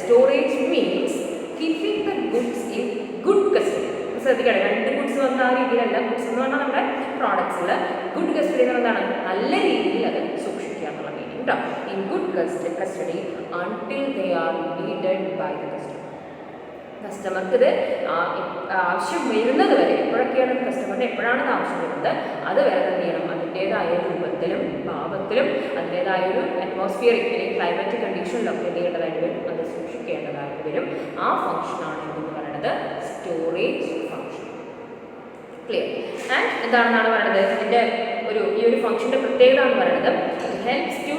Storage means keeping the goods in good custody. ശ്രദ്ധിക്കണം, രണ്ട് ഗുഡ്സ് വന്ന ആ രീതിയിലല്ല. ഗുഡ്സ് എന്ന് പറഞ്ഞാൽ നമ്മുടെ പ്രോഡക്ട്സിൽ ഗുഡ് കസ്റ്റഡി എന്ന് എന്താണ്, നല്ല രീതിയിൽ അത് സൂക്ഷിക്കുക എന്നുള്ള മീനിങ് കേട്ടോ. In good custody until they are needed by the customer. കസ്റ്റമർക്ക് ഇത് ആവശ്യം വരുന്നത് വരെ, എപ്പോഴൊക്കെയാണ് കസ്റ്റമറിന് എപ്പോഴാണ് ഇത് ആവശ്യം വരുന്നത് അത് വരെ എന്ത് ചെയ്യണം, അതിൻ്റേതായ രൂപത്തിലും ഭാവത്തിലും അതിൻ്റേതായ ഒരു അറ്റ്മോസ്ഫിയറിക് അല്ലെങ്കിൽ ക്ലൈമറ്റ് കണ്ടീഷനിലൊക്കെ എന്ത് ചെയ്യേണ്ടതായിട്ട് വരും, അത് സൂക്ഷിക്കേണ്ടതായിട്ട് വരും. ആ ഫംഗ്ഷനാണ് എന്ന് പറയുന്നത് സ്റ്റോറേജ് ഫംഗ്ഷൻ. ക്ലിയർ? ആൻഡ് എന്താണെന്നാണ് പറയുന്നത്, ഇതിൻ്റെ ഈ ഒരു ഫംഗ്ഷൻ്റെ പ്രത്യേകത എന്ന് പറയുന്നത് it helps to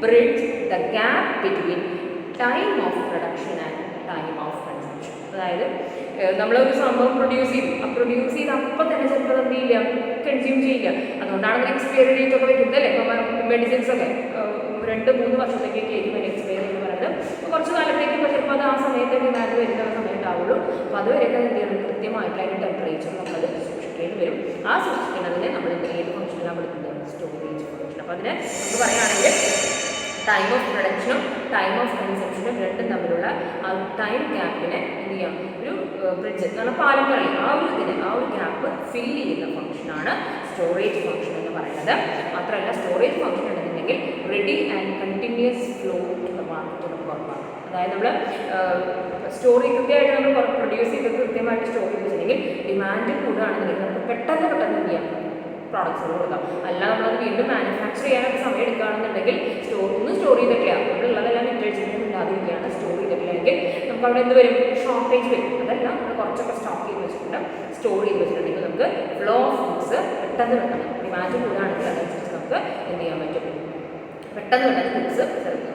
bridge the gap between time of production and time of consumption. അതായത് നമ്മളൊരു സംഭവം പ്രൊഡ്യൂസ് ചെയ്ത് അപ്പം തന്നെ ചിലപ്പോൾ എന്ത് ചെയ്യില്ല, കൺസ്യൂം ചെയ്യില്ല. അതുകൊണ്ടാണ് അതിന് എക്സ്പയറി ഡേറ്റ് ഒക്കെ വെക്കുന്നത് അല്ലേ. ഇപ്പോൾ മെഡിസിൻസൊക്കെ 2-3 വർഷത്തേക്കൊക്കെ ആയിരിക്കും അതിന് എക്സ്പയറി എന്ന് പറയുന്നത്. അപ്പോൾ കുറച്ച് കാലത്തേക്ക് ചിലപ്പോൾ അത് ആ സമയത്ത് ഡിമാൻഡ് വരുന്ന സമയത്താവുള്ളൂ. അപ്പോൾ അതുവരെയൊക്കെ എന്ത് ചെയ്യണം, കൃത്യമായിട്ടുള്ള അതിൻ്റെ ടെമ്പറേച്ചർ നമ്മളത് സൂക്ഷിക്കുക സൂക്ഷിക്കേണ്ടി വരും. ആ സൂക്ഷിക്കുന്നതിന് നമ്മൾ ഏത് ഫംഗ്ഷനിലാണ് കൊടുക്കുന്നത്? Storage function. അപ്പോൾ അതിന് നമുക്ക് പറയുകയാണെങ്കിൽ ടൈം ഓഫ് പ്രൊഡക്ഷനും ടൈം ഓഫ് കൺസംഷനും രണ്ടും തമ്മിലുള്ള ആ ടൈം ഗ്യാപ്പിനെ എന്ത് ചെയ്യാം? ഒരു ബ്രിഡ്ജ് എന്ന് പറഞ്ഞാൽ പാലം പറയും, ആ ഒരു ഗ്യാപ്പ് ഫില്ല് ചെയ്യുന്ന ഫംഗ്ഷനാണ് സ്റ്റോറേജ് ഫംഗ്ഷൻ എന്ന് പറയുന്നത്. മാത്രമല്ല സ്റ്റോറേജ് ഫംഗ്ഷൻ ഉണ്ടെന്നുണ്ടെങ്കിൽ ready and continuous flow to the market നമുക്ക് ഉറപ്പാക്കും. അതായത് നമ്മൾ സ്റ്റോറി കൃത്യമായിട്ട് നമ്മൾ പ്രൊഡ്യൂസ് ചെയ്ത് കൃത്യമായിട്ട് സ്റ്റോർ ചെയ്ത് വെച്ചിട്ടുണ്ടെങ്കിൽ ഡിമാൻഡ് കൂടുകയാണെന്നുണ്ടെങ്കിൽ നമുക്ക് പെട്ടെന്ന് എന്ത് ചെയ്യാം? പ്രോഡക്ട്സുകൾ കൊടുക്കാം. അല്ല നമ്മളത് വീണ്ടും മാനുഫാക്ചർ ചെയ്യാനൊക്കെ സമയം എടുക്കുകയാണെന്നുണ്ടെങ്കിൽ സ്റ്റോർ ചെയ്തിട്ടില്ല, നമ്മളുള്ളതെല്ലാം വിറ്റഴിച്ചിട്ട് ഇല്ലാതിരിക്കുകയാണ്, സ്റ്റോർ ചെയ്തിട്ടില്ലെങ്കിൽ നമുക്ക് അവിടെ എന്ത് വരും? ഷോർട്ടേജ് വരും. അതല്ല നമ്മൾ കുറച്ചൊക്കെ സ്റ്റോക്ക് ചെയ്ത് വെച്ചിട്ടുണ്ട്, സ്റ്റോർ ചെയ്ത് വെച്ചിട്ടുണ്ടെങ്കിൽ നമുക്ക് ഫ്ലോ ഓഫ് ഗുഡ്സ് പെട്ടെന്ന് ഡിമാൻഡ് കൂടുകയാണെങ്കിൽ അതനുസരിച്ച് നമുക്ക് എന്ത് ചെയ്യാൻ പറ്റും? പെട്ടെന്ന് ഗുഡ്സ്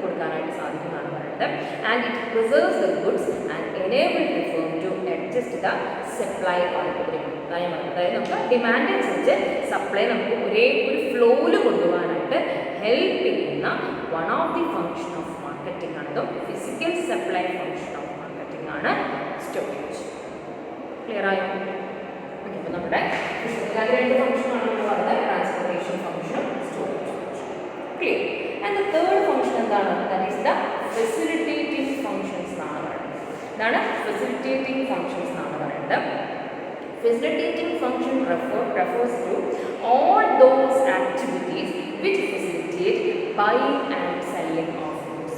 കൊടുക്കാനായിട്ട് സാധിക്കുന്നതാണ് പറയുന്നത്. And it preserves the goods and enable the firm to adjust the supply quality. അതായത് നമുക്ക് ഡിമാൻഡ് അനുസരിച്ച് സപ്ലൈ നമുക്ക് ഒരു ഫ്ലോയിൽ കൊണ്ടുപോകാനായിട്ട് ഹെൽപ്പ് ചെയ്യുന്ന one of the function of marketing ആണ്. അതും physical supply function of marketing ആണ് സ്റ്റോറേജ്. ക്ലിയർ ആയോ? ഓക്കെ, അപ്പോൾ നമ്മുടെ രണ്ട് ഫംഗ്ഷനാണ് നമ്മൾ പറഞ്ഞത്, ട്രാൻസ്പോർട്ടേഷൻ ഫംഗ്ഷനും storage function. Clear. And the third function എന്താണ്? That is the facilitating functions എന്നാണ് പറയുന്നത്. ഇതാണ് ഫെസിലിറ്റേറ്റിംഗ് ഫംഗ്ഷൻസ് എന്നാണ് പറയുന്നത്. Facilitating function refers to all those activities which facilitate buying and selling of goods.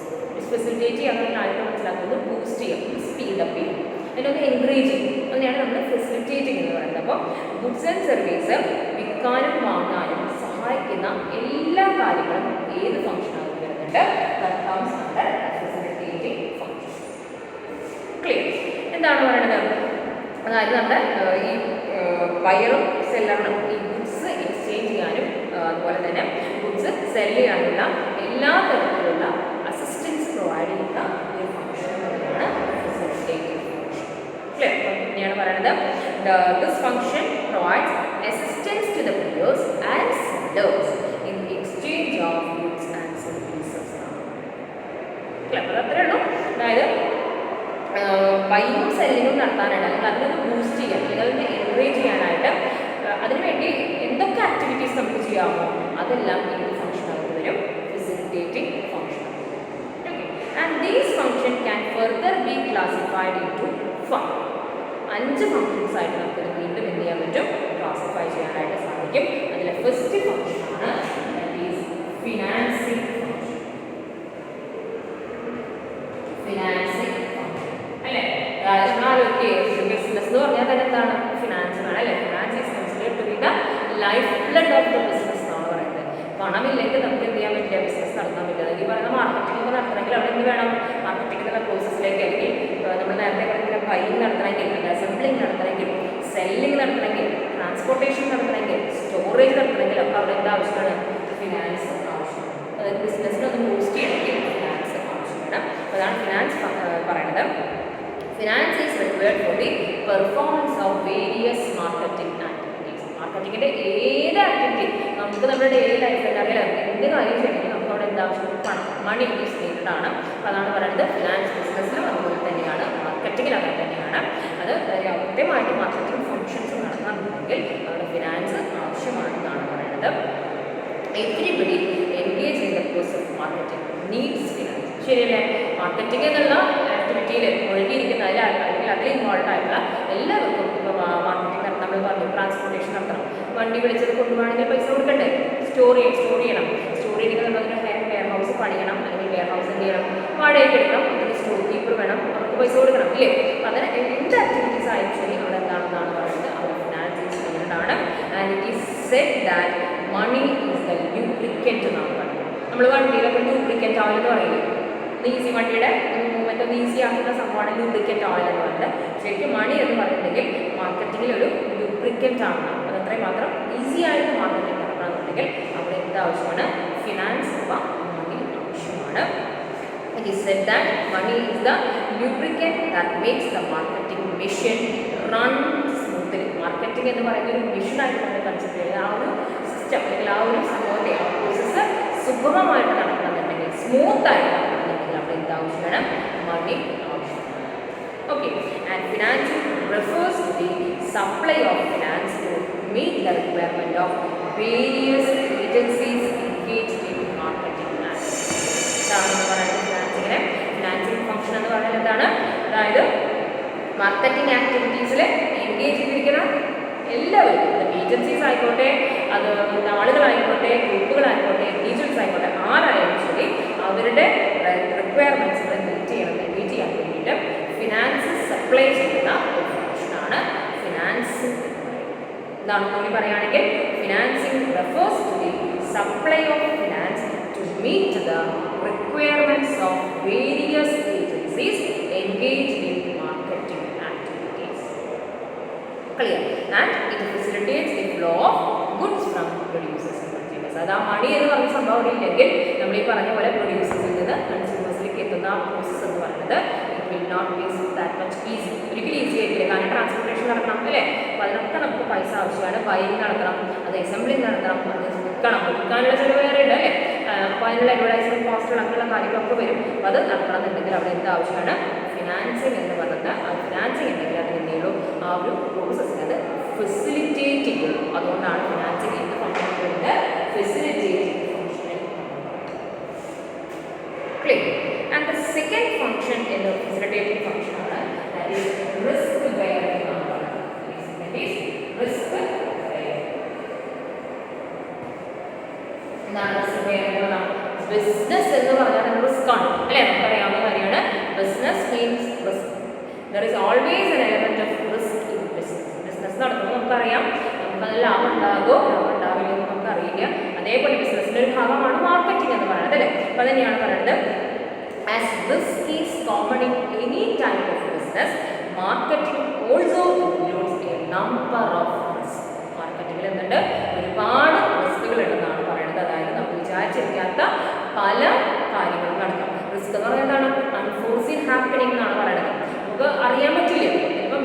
Facilitate ചെയ്യാനായിട്ട് മനസ്സിലാക്കുന്നത് ബൂസ്റ്റ് ചെയ്യും, സ്പീഡപ്പ് ചെയ്യും, അതിനൊന്ന് എൻകറേജ് ചെയ്യും. അതിനെയാണ് നമ്മൾ ഫെസിലിറ്റേറ്റിംഗ് എന്ന് പറയുന്നത്. അപ്പോൾ ഗുഡ്സ് ആൻഡ് സർവീസ് വിൽക്കാനും വാങ്ങാനും സഹായിക്കുന്ന എല്ലാ കാര്യങ്ങളും ഏത് ഫംഗ്ഷനാണ് വരുന്നുണ്ട്? That comes under facilitating function. Clear. എന്താണ് പറയുന്നത്? അതായത് നമ്മുടെ ഈ ബയറും സെല്ലറിനും ഈ ഗുഡ്സ് എക്സ്ചേഞ്ച് ചെയ്യാനും അതുപോലെ തന്നെ ഗുഡ്സ് സെല് ചെയ്യാനുള്ള എല്ലാ തരത്തിലുള്ള അസിസ്റ്റൻസ് പ്രൊവൈഡ് ചെയ്യുന്ന ഒരു ഫംഗ്ഷൻ തന്നെയാണ് ഫെസിലിറ്റേറ്റിംഗ് ഫംഗ്ഷൻ. ക്ലിയർ. തന്നെയാണ് പറയുന്നത് this function provides assistance to the buyers and sellers in exchange of goods and services. Clear. അപ്പോൾ അത്രയേ ഉള്ളൂ. അതായത് ബൈയും സെല്ലിങ്ങും നടത്താനായിട്ട് അല്ലെങ്കിൽ അതിനൊന്ന് ബൂസ്റ്റ് ചെയ്യാൻ അല്ലെങ്കിൽ അതിനെ എൻകറേജ് ചെയ്യാനായിട്ട് അതിനുവേണ്ടി എന്തൊക്കെ ആക്ടിവിറ്റീസ് നമുക്ക് ചെയ്യാമോ അതെല്ലാം ഈ ഫംഗ്ഷനകത്ത് വരും, facilitating function. Okay. And these function can further be classified into 5 functions ആയിട്ട് നമുക്കത് വീണ്ടും എന്ത് ചെയ്യാൻ പറ്റും? ക്ലാസിഫൈ ചെയ്യാനായിട്ട് സാധിക്കും. അതിലെ ഫസ്റ്റ് ഫംഗ്ഷനാണ് ഫിനാൻസിങ് ഫംഗ്ഷൻ. ഫിനാൻസിങ് അല്ലേ? അതായത് ബിസിനസ് എന്ന് പറഞ്ഞാൽ തന്നെ എന്താണ്? ഫിനാൻസ് ആണ് അല്ലേ? Finance is considered to be the life blood of the business എന്നാണ് പറയുന്നത്. പണമില്ലെങ്കിൽ നമുക്ക് എന്ത് ചെയ്യാൻ പറ്റില്ല? ബിസിനസ് നടത്താൻ പറ്റില്ല. അല്ലെങ്കിൽ പറയുന്ന മാർക്കറ്റിംഗ് ഒക്കെ നടത്തണമെങ്കിൽ അവിടെ എന്ത് വേണം? മാർക്കറ്റിംഗ് എന്നുള്ള പ്രോസസ്സിലേക്ക് അല്ലെങ്കിൽ നമ്മൾ നേരത്തെ പറഞ്ഞ ബൈയിങ് നടത്തണമെങ്കിൽ അല്ലെങ്കിൽ അസംബ്ലിങ് നടത്തണമെങ്കിൽ സെല്ലിങ് നടത്തണമെങ്കിൽ ട്രാൻസ്പോർട്ടേഷൻ നടത്തണമെങ്കിൽ സ്റ്റോറേജ് നടത്തണമെങ്കിൽ ഒക്കെ അവിടെ എന്താ ആവശ്യമാണ്? ഫിനാൻസ് ആവശ്യമാണ്. അതായത് ബിസിനസ്സിനൊന്ന് ബൂസ്റ്റ് ചെയ്യണമെങ്കിൽ ഫിനാൻസ് ആവശ്യമാണ്. അതാണ് ഫിനാൻസ് പറയുന്നത്. Finance is required for the performance of various marketing activities. മാർക്കറ്റിങ്ങിൻ്റെ ഏത് ആക്ടിവിറ്റി നമുക്ക് നമ്മുടെ ഡെയിലി ലൈഫിൽ അറിയാം, എന്ത് കാര്യം ചെയ്യണമെങ്കിൽ നമുക്ക് അവിടെ എന്താവശ്യം? പണം, മണി ഈസ് നീഡഡ് ആണ്. അപ്പോൾ അതാണ് പറയുന്നത് ഫിനാൻസ് ബിസിനസ്സിലും അതുപോലെ തന്നെയാണ്, മാർക്കറ്റിങ്ങിൽ അങ്ങനെ തന്നെയാണ്. അത് കൃത്യമായിട്ട് മാർക്കറ്റിംഗ് ഫങ്ഷൻസ് നടത്താനുണ്ടെങ്കിൽ അവിടെ ഫിനാൻസ് ആവശ്യമാണെന്നാണ് പറയുന്നത്. Everybody engage in the process of marketing needs finance. ശരിയല്ലേ? മാർക്കറ്റിംഗ് എന്നുള്ള ആക്ടിവിറ്റിയിൽ ഒഴുകിയിരിക്കുന്ന അല്ലെങ്കിൽ അതിൽ ഇൻവോൾവ് ആയിട്ടുള്ള എല്ലാവർക്കും ഇപ്പോൾ മാർക്കറ്റിംഗ് നടത്താൻ നമ്മൾ പറഞ്ഞു, ട്രാൻസ്പോർട്ടേഷൻ നടത്തണം, വണ്ടി വിളിച്ചത് കൊണ്ടുപോകണമെങ്കിൽ പൈസ കൊടുക്കണ്ടേ? സ്റ്റോർ ചെയ്യണം. സ്റ്റോർ ചെയ്തിട്ട് നമ്മളതിന് വെയർ ഹൗസ് പണിയണം, അല്ലെങ്കിൽ വെയർ ഹൗസ് എന്ത് ചെയ്യണം? വാടകയ്ക്ക് എടുക്കണം, അതിന് സ്റ്റോർ കീപ്പർ വേണം, അവർക്ക് പൈസ കൊടുക്കണം ഇല്ലേ? അപ്പോൾ അതിന് എന്ത് ആക്ടിവിറ്റീസ് ആയാലും ശരി അവിടെ എന്താണെന്നാണ് പറയുന്നത്? അവർ ഫിനാൻസ് ചെയ്യുന്നതാണ്. And it is said that money is the lubricant എന്നാണ് പറയുന്നത്. നമ്മൾ വണ്ടിയിലൊക്കെ ലൂബ്രിക്കൻറ്റ് ഓയിൽ എന്ന് പറയുന്നത് ഈസി, വണ്ടിയുടെ മൂവ്മെൻറ്റ് ഒന്ന് ഈസി ആക്കുന്ന സംഭവമാണ് ലൂബ്രിക്കൻറ്റ് ഓയിൽ എന്ന് പറയുന്നത്. ശരിക്കും മണി എന്ന് പറയുന്നുണ്ടെങ്കിൽ മാർക്കറ്റിങ്ങിൽ ഒരു ലൂബ്രിക്കൻ്റ് ആണ്. അത് അത്രയും മാത്രം ഈസി ആയിട്ട് മാർക്കറ്റിംഗ് നടക്കണമെന്നുണ്ടെങ്കിൽ അവിടെ എന്താവശ്യമാണ്? ഫിനാൻസ് അഥവാ മണി ആവശ്യമാണ്. It is said that money is the lubricant that makes the marketing machine run smoothly. Marketing എന്ന് പറയുന്ന ഒരു മിഷനായിട്ട് നമ്മൾ കൺസിഡർ ചെയ്യുന്നത് ആ ഒരു സിസ്റ്റം അല്ലെങ്കിൽ ആ ഒരു സംഭവത്തെ ആ പ്രോസസ്സ് സുഗമമായിട്ട് നടക്കണമെന്നുണ്ടെങ്കിൽ, സ്മൂത്തായിട്ട് നടക്കണമെന്നുണ്ടെങ്കിൽ അവിടെ എന്താവശ്യമാണ്? മണി ആവശ്യമാണ്. Okay. And financing refers to the supply of finance to meet the requirement of various agencies engaged in marketing activities. ഇതാണ് പറയുന്നത് ഫിനാൻസിങ്ങിനെ. ഫിനാൻസിങ് ഫംഗ്ഷൻ എന്ന് പറയുന്നത് എന്താണ്? അതായത് മാർക്കറ്റിംഗ് ആക്ടിവിറ്റീസിൽ എൻഗേജ് ചെയ്തിരിക്കുന്ന എല്ലാവരും, ഏജൻസീസ് ആയിക്കോട്ടെ, അത് ആളുകളായിക്കോട്ടെ, ഗ്രൂപ്പുകളായിക്കോട്ടെ, ഇൻഡിവിജ്വൽസ് ആയിക്കോട്ടെ, ആരായാലും ശരി, അവരുടെ റിക്വയർമെൻറ്റ്സുകൾ മീറ്റ് ചെയ്യാൻ വേണ്ടിയിട്ട് ഫിനാൻസ് സപ്ലൈ ചെയ്യുന്ന ഒരു ഫംഗ്ഷനാണ് ഫിനാൻസിങ് എന്ന് പറയുന്നത്. എന്താണ് കൂടി പറയുകയാണെങ്കിൽ financing refers to the supply of finance to meet the requirements of various agencies engaged in marketing activities. Clear? And it facilitates the flow of goods from producers and consumers. അത് ആ മണി എന്ന് പറഞ്ഞ സംഭവം ഇല്ലെങ്കിൽ നമ്മൾ ഈ പറഞ്ഞ പോലെ പ്രൊഡ്യൂസേഴ്സിൽ നിന്ന് കൺസ്യൂമേഴ്സിലേക്ക് എത്തുന്ന ആ പ്രോസസ്സ് എന്ന് പറയുന്നത് it will not be that much easy. ഒരിക്കലും ഈസി ആയിട്ടില്ല. കാരണം ട്രാൻസ്പോർട്ടേഷൻ നടക്കണം അല്ലേ? അപ്പോൾ അതിനൊക്കെ നമുക്ക് പൈസ ആവശ്യമാണ്. ബൈങ് നടത്തണം, അത് അസംബ്ലിങ് നടത്തണം, അത് വിൽക്കാനുള്ള ചിലവ് വേറെ ഉണ്ട് അല്ലേ? അപ്പോൾ അതിനുള്ള അഡ്വർടൈസ്മെൻറ്റ് കോസ്റ്റുകൾ അങ്ങനെയുള്ള കാര്യങ്ങളൊക്കെ വരും. അപ്പോൾ അത് നടത്തണമെന്നുണ്ടെങ്കിൽ അവിടെ എന്ത് ആവശ്യമാണ്? ഫിനാൻസിങ് എന്ന് പറയുന്നത്. ആ ഫിനാൻസിങ് ഉണ്ടെങ്കിൽ അതിന് എന്ത് ചെയ്യുള്ളൂ? ആ ഒരു പ്രോസസ്സിനെ അത് ഫെസിലിറ്റേറ്റ് ചെയ്യുള്ളൂ. അതുകൊണ്ടാണ് ഫിനാൻസിങ് എന്ത് ഫംഗ്ഷൻ വരുന്നത്? Facilitating function. Clear? And the second function in the facilitating function ആണ് that is risk bearing. Risk business എന്ന് പറഞ്ഞാൽ റിസ്ക് ആണ് അല്ലേ? നമുക്കറിയാവുന്ന കാര്യമാണ്. Business means risk. There is always N element of risk in business. Business നടത്തുമ്പോൾ നമുക്കറിയാം നമുക്കത് ലാഭം ഉണ്ടാകുമോ ലാഭം ഉണ്ടാവില്ല എന്ന് നമുക്കറിയില്ല. അതേപോലെ ബിസിനസ്സിൻ്റെ ഒരു ഭാഗമാണ് മാർക്കറ്റിംഗ് എന്ന് പറയുന്നത് അല്ലേ? അപ്പോൾ തന്നെയാണ് പറയുന്നത് as risk is common in any type of business, marketing also includes a number of risk. മാർക്കറ്റിംഗിൽ എന്തുണ്ട്? ഒരുപാട് റിസ്കുകൾ ഉണ്ടെന്നാണ് പറയുന്നത്. അതായത് നമ്മൾ വിചാരിച്ചിരിക്കാത്ത പല കാര്യങ്ങളും നടക്കാം. റിസ്ക് എന്ന് പറയുന്നത് എന്താണ്? അൺഫോർസീൻ ഹാപ്പനിങ് എന്നാണ് പറയുന്നത്. നമുക്ക് അറിയാൻ പറ്റില്ല. ചിലപ്പോൾ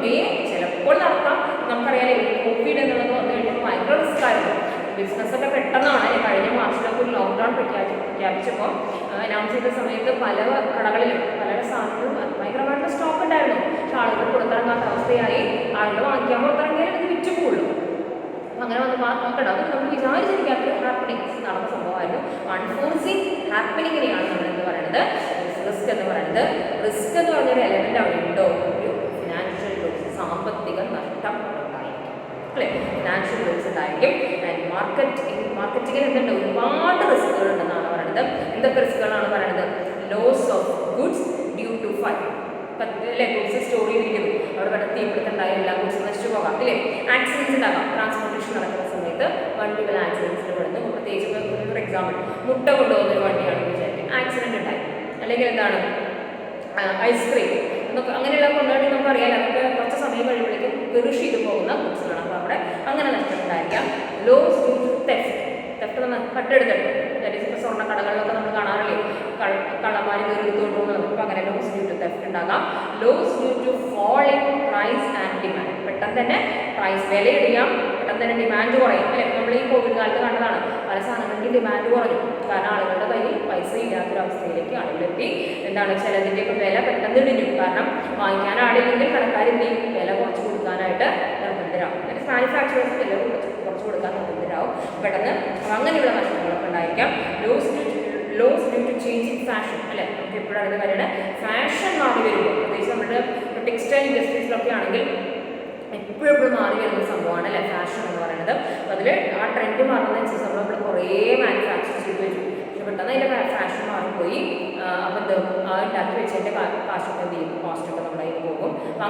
ചിലപ്പോൾ നടക്കാം. നമുക്കറിയാലേ കോവിഡ് എന്നുള്ളത് വന്നു കഴിഞ്ഞാൽ ഭയങ്കര റിസ്ക് ആയിരുന്നു. ബിസിനസ്സൊക്കെ പെട്ടെന്നാണ്. കഴിഞ്ഞ മാർച്ചിലൊക്കെ ഒരു ലോക്ക്ഡൗൺ പ്രഖ്യാപിച്ചപ്പോൾ അനൗൺസ് ചെയ്ത സമയത്ത് പല കടകളിലും പല സാധനങ്ങളും ഭയങ്കരമായിട്ടുള്ള സ്റ്റോക്ക് ഉണ്ടായിരുന്നു. പക്ഷെ ആളുകൾ പുറത്തിറങ്ങാത്ത അവസ്ഥയായി. ആളുകൾ വാങ്ങിക്കാൻ പുറത്തിറങ്ങിയാൽ ഇത് വിറ്റ് പോകുള്ളൂ. അങ്ങനെ വന്ന് നോക്കണം. അത് നമ്മൾ വിചാരിച്ചിരിക്കാത്തൊരു ഹാപ്പനിങ്സ് നടന്ന സംഭവമായിരുന്നു. അൺഫോർസീൻ ഹാപ്പനിങ്ങിനെയാണ് നമ്മൾ എന്ന് പറയുന്നത് റിസ്ക് എന്ന് പറയുന്നത്. റിസ്ക് എന്ന് പറഞ്ഞൊരു എലമെൻ്റ് അവിടെ ഉണ്ടോ? ഒരു ഫിനാൻഷ്യൽ ലോസ്, സാമ്പത്തിക നഷ്ടം ഉണ്ടായിരിക്കും അല്ലേ? ഫിനാൻഷ്യൽ ലോസ് ഉണ്ടായിരിക്കും. ആൻഡ് മാർക്കറ്റിങ്ങിൽ എന്തുണ്ട്? ഒരുപാട് റിസ്കുകൾ ഉണ്ടെന്നാണ് പറയുന്നത്. എന്തൊക്കെ റിസ്കുകളാണ് പറയുന്നത്? Loss of goods due to fire അല്ലേ? ഗുഡ്സ് സ്റ്റോർ ചെയ്തിരിക്കുന്നു, അവിടെ പെട്ടെന്ന് തീപിടുത്തുണ്ടായ എല്ലാ ഗുഡ്സും നശിച്ചു പോകാം അല്ലേ? ആക്സിഡൻസ് ഉണ്ടാകാം. ട്രാൻസ്പോർട്ടേഷൻ നടക്കുന്ന സമയത്ത് വണ്ടികൾ ആക്സിഡൻസിൽ പെടുന്നു. പ്രത്യേകിച്ച് ഫോർ എക്സാമ്പിൾ മുട്ട കൊണ്ടുപോകുന്നൊരു വണ്ടിയാണെന്ന് വിചാരിക്കും, ആക്സിഡൻറ്റ് ഉണ്ടായി. അല്ലെങ്കിൽ എന്താണ് ഐസ്ക്രീം എന്നൊക്കെ അങ്ങനെയുള്ള കൊണ്ടുപോയി നമുക്കറിയാം. അതൊക്കെ കുറച്ച് സമയം കഴിയുമ്പോഴേക്കും പെറിഷ് ചെയ്ത് പോകുന്ന ഗുഡ്സുകളാണ്. അപ്പോൾ അവിടെ അങ്ങനെ നഷ്ടമുണ്ടായിരിക്കാം. ലോസ് ഡ്യൂ ടു തെഫ്റ്റ് നമ്മൾ കട്ടെടുത്തിട്ട് ഇപ്പോൾ സ്വർണ്ണ കടകളിലൊക്കെ നമ്മൾ കാണാറില്ലേ? കള്ളന്മാർ കയറി എടുത്തുകൊണ്ട് പോകുന്നത്. അപ്പോൾ അങ്ങനെ ലോസ് ഡ്യൂ ടു തെഫ്റ്റ് ഉണ്ടാകാം. Loss due to fall in price and demand. പെട്ടെന്ന് തന്നെ പ്രൈസ് വില ഇടിയാം, പെട്ടെന്ന് തന്നെ ഡിമാൻഡ് കുറയും അല്ലേ? നമ്മൾ ഈ കോവിഡ് കാലത്ത് കണ്ടതാണ്. പല സാധനങ്ങൾക്ക് ഡിമാൻഡ് കുറഞ്ഞു. കാരണം ആളുകളുടെ കയ്യിൽ പൈസ ഇല്ലാത്തൊരവസ്ഥയിലേക്ക് ആളുകളെത്തി. എന്താണ്? ചിലതിൻ്റെയൊക്കെ വില പെട്ടെന്ന് ഇടിഞ്ഞു. കാരണം വാങ്ങിക്കാൻ ആളില്ലെങ്കിൽ കടക്കാർ എന്ത് ചെയ്യും? വില കുറച്ച് കൊടുക്കാനായിട്ട് നിർബന്ധരാകും. അല്ലെങ്കിൽ മാനുഫാക്ചറേഴ്സ് വില കുറച്ച് കൊടുക്കാൻ നിർബന്ധരാകും പെട്ടെന്ന്. അങ്ങനെയുള്ള നഷ്ടങ്ങളൊക്കെ ഉണ്ടായിരിക്കാം. Loss due to change in fashion അല്ലേ? നമുക്ക് എപ്പോഴും അറിയുന്ന കാര്യമാണ് ഫാഷൻ മാറി വരുമ്പോൾ. പ്രത്യേകിച്ച് നമ്മുടെ ടെക്സ്റ്റൈൽ ഇൻഡസ്ട്രീസിലൊക്കെ ആണെങ്കിൽ എപ്പോഴും മാറി വരുന്ന സംഭവമാണ് അല്ലേ ഫാഷൻ എന്ന് പറയുന്നത്. അപ്പോൾ അതിൽ ആ ട്രെൻഡ് മാറുന്നതനുസരിച്ച് നമ്മൾ കുറേ മാനുഫാക്ചർ ചെയ്ത് വരും. പക്ഷെ പെട്ടെന്ന് അതിൻ്റെ ഫാഷൻ മാറിപ്പോയി. അപ്പോൾ എന്ത് ആ ഉണ്ടാക്കി വെച്ചതിൻ്റെ കാശൊക്കെ എന്ത് ചെയ്യും? കോസ്റ്റൊക്കെ നമ്മുടെ കയ്യിൽ പോകും. അപ്പോൾ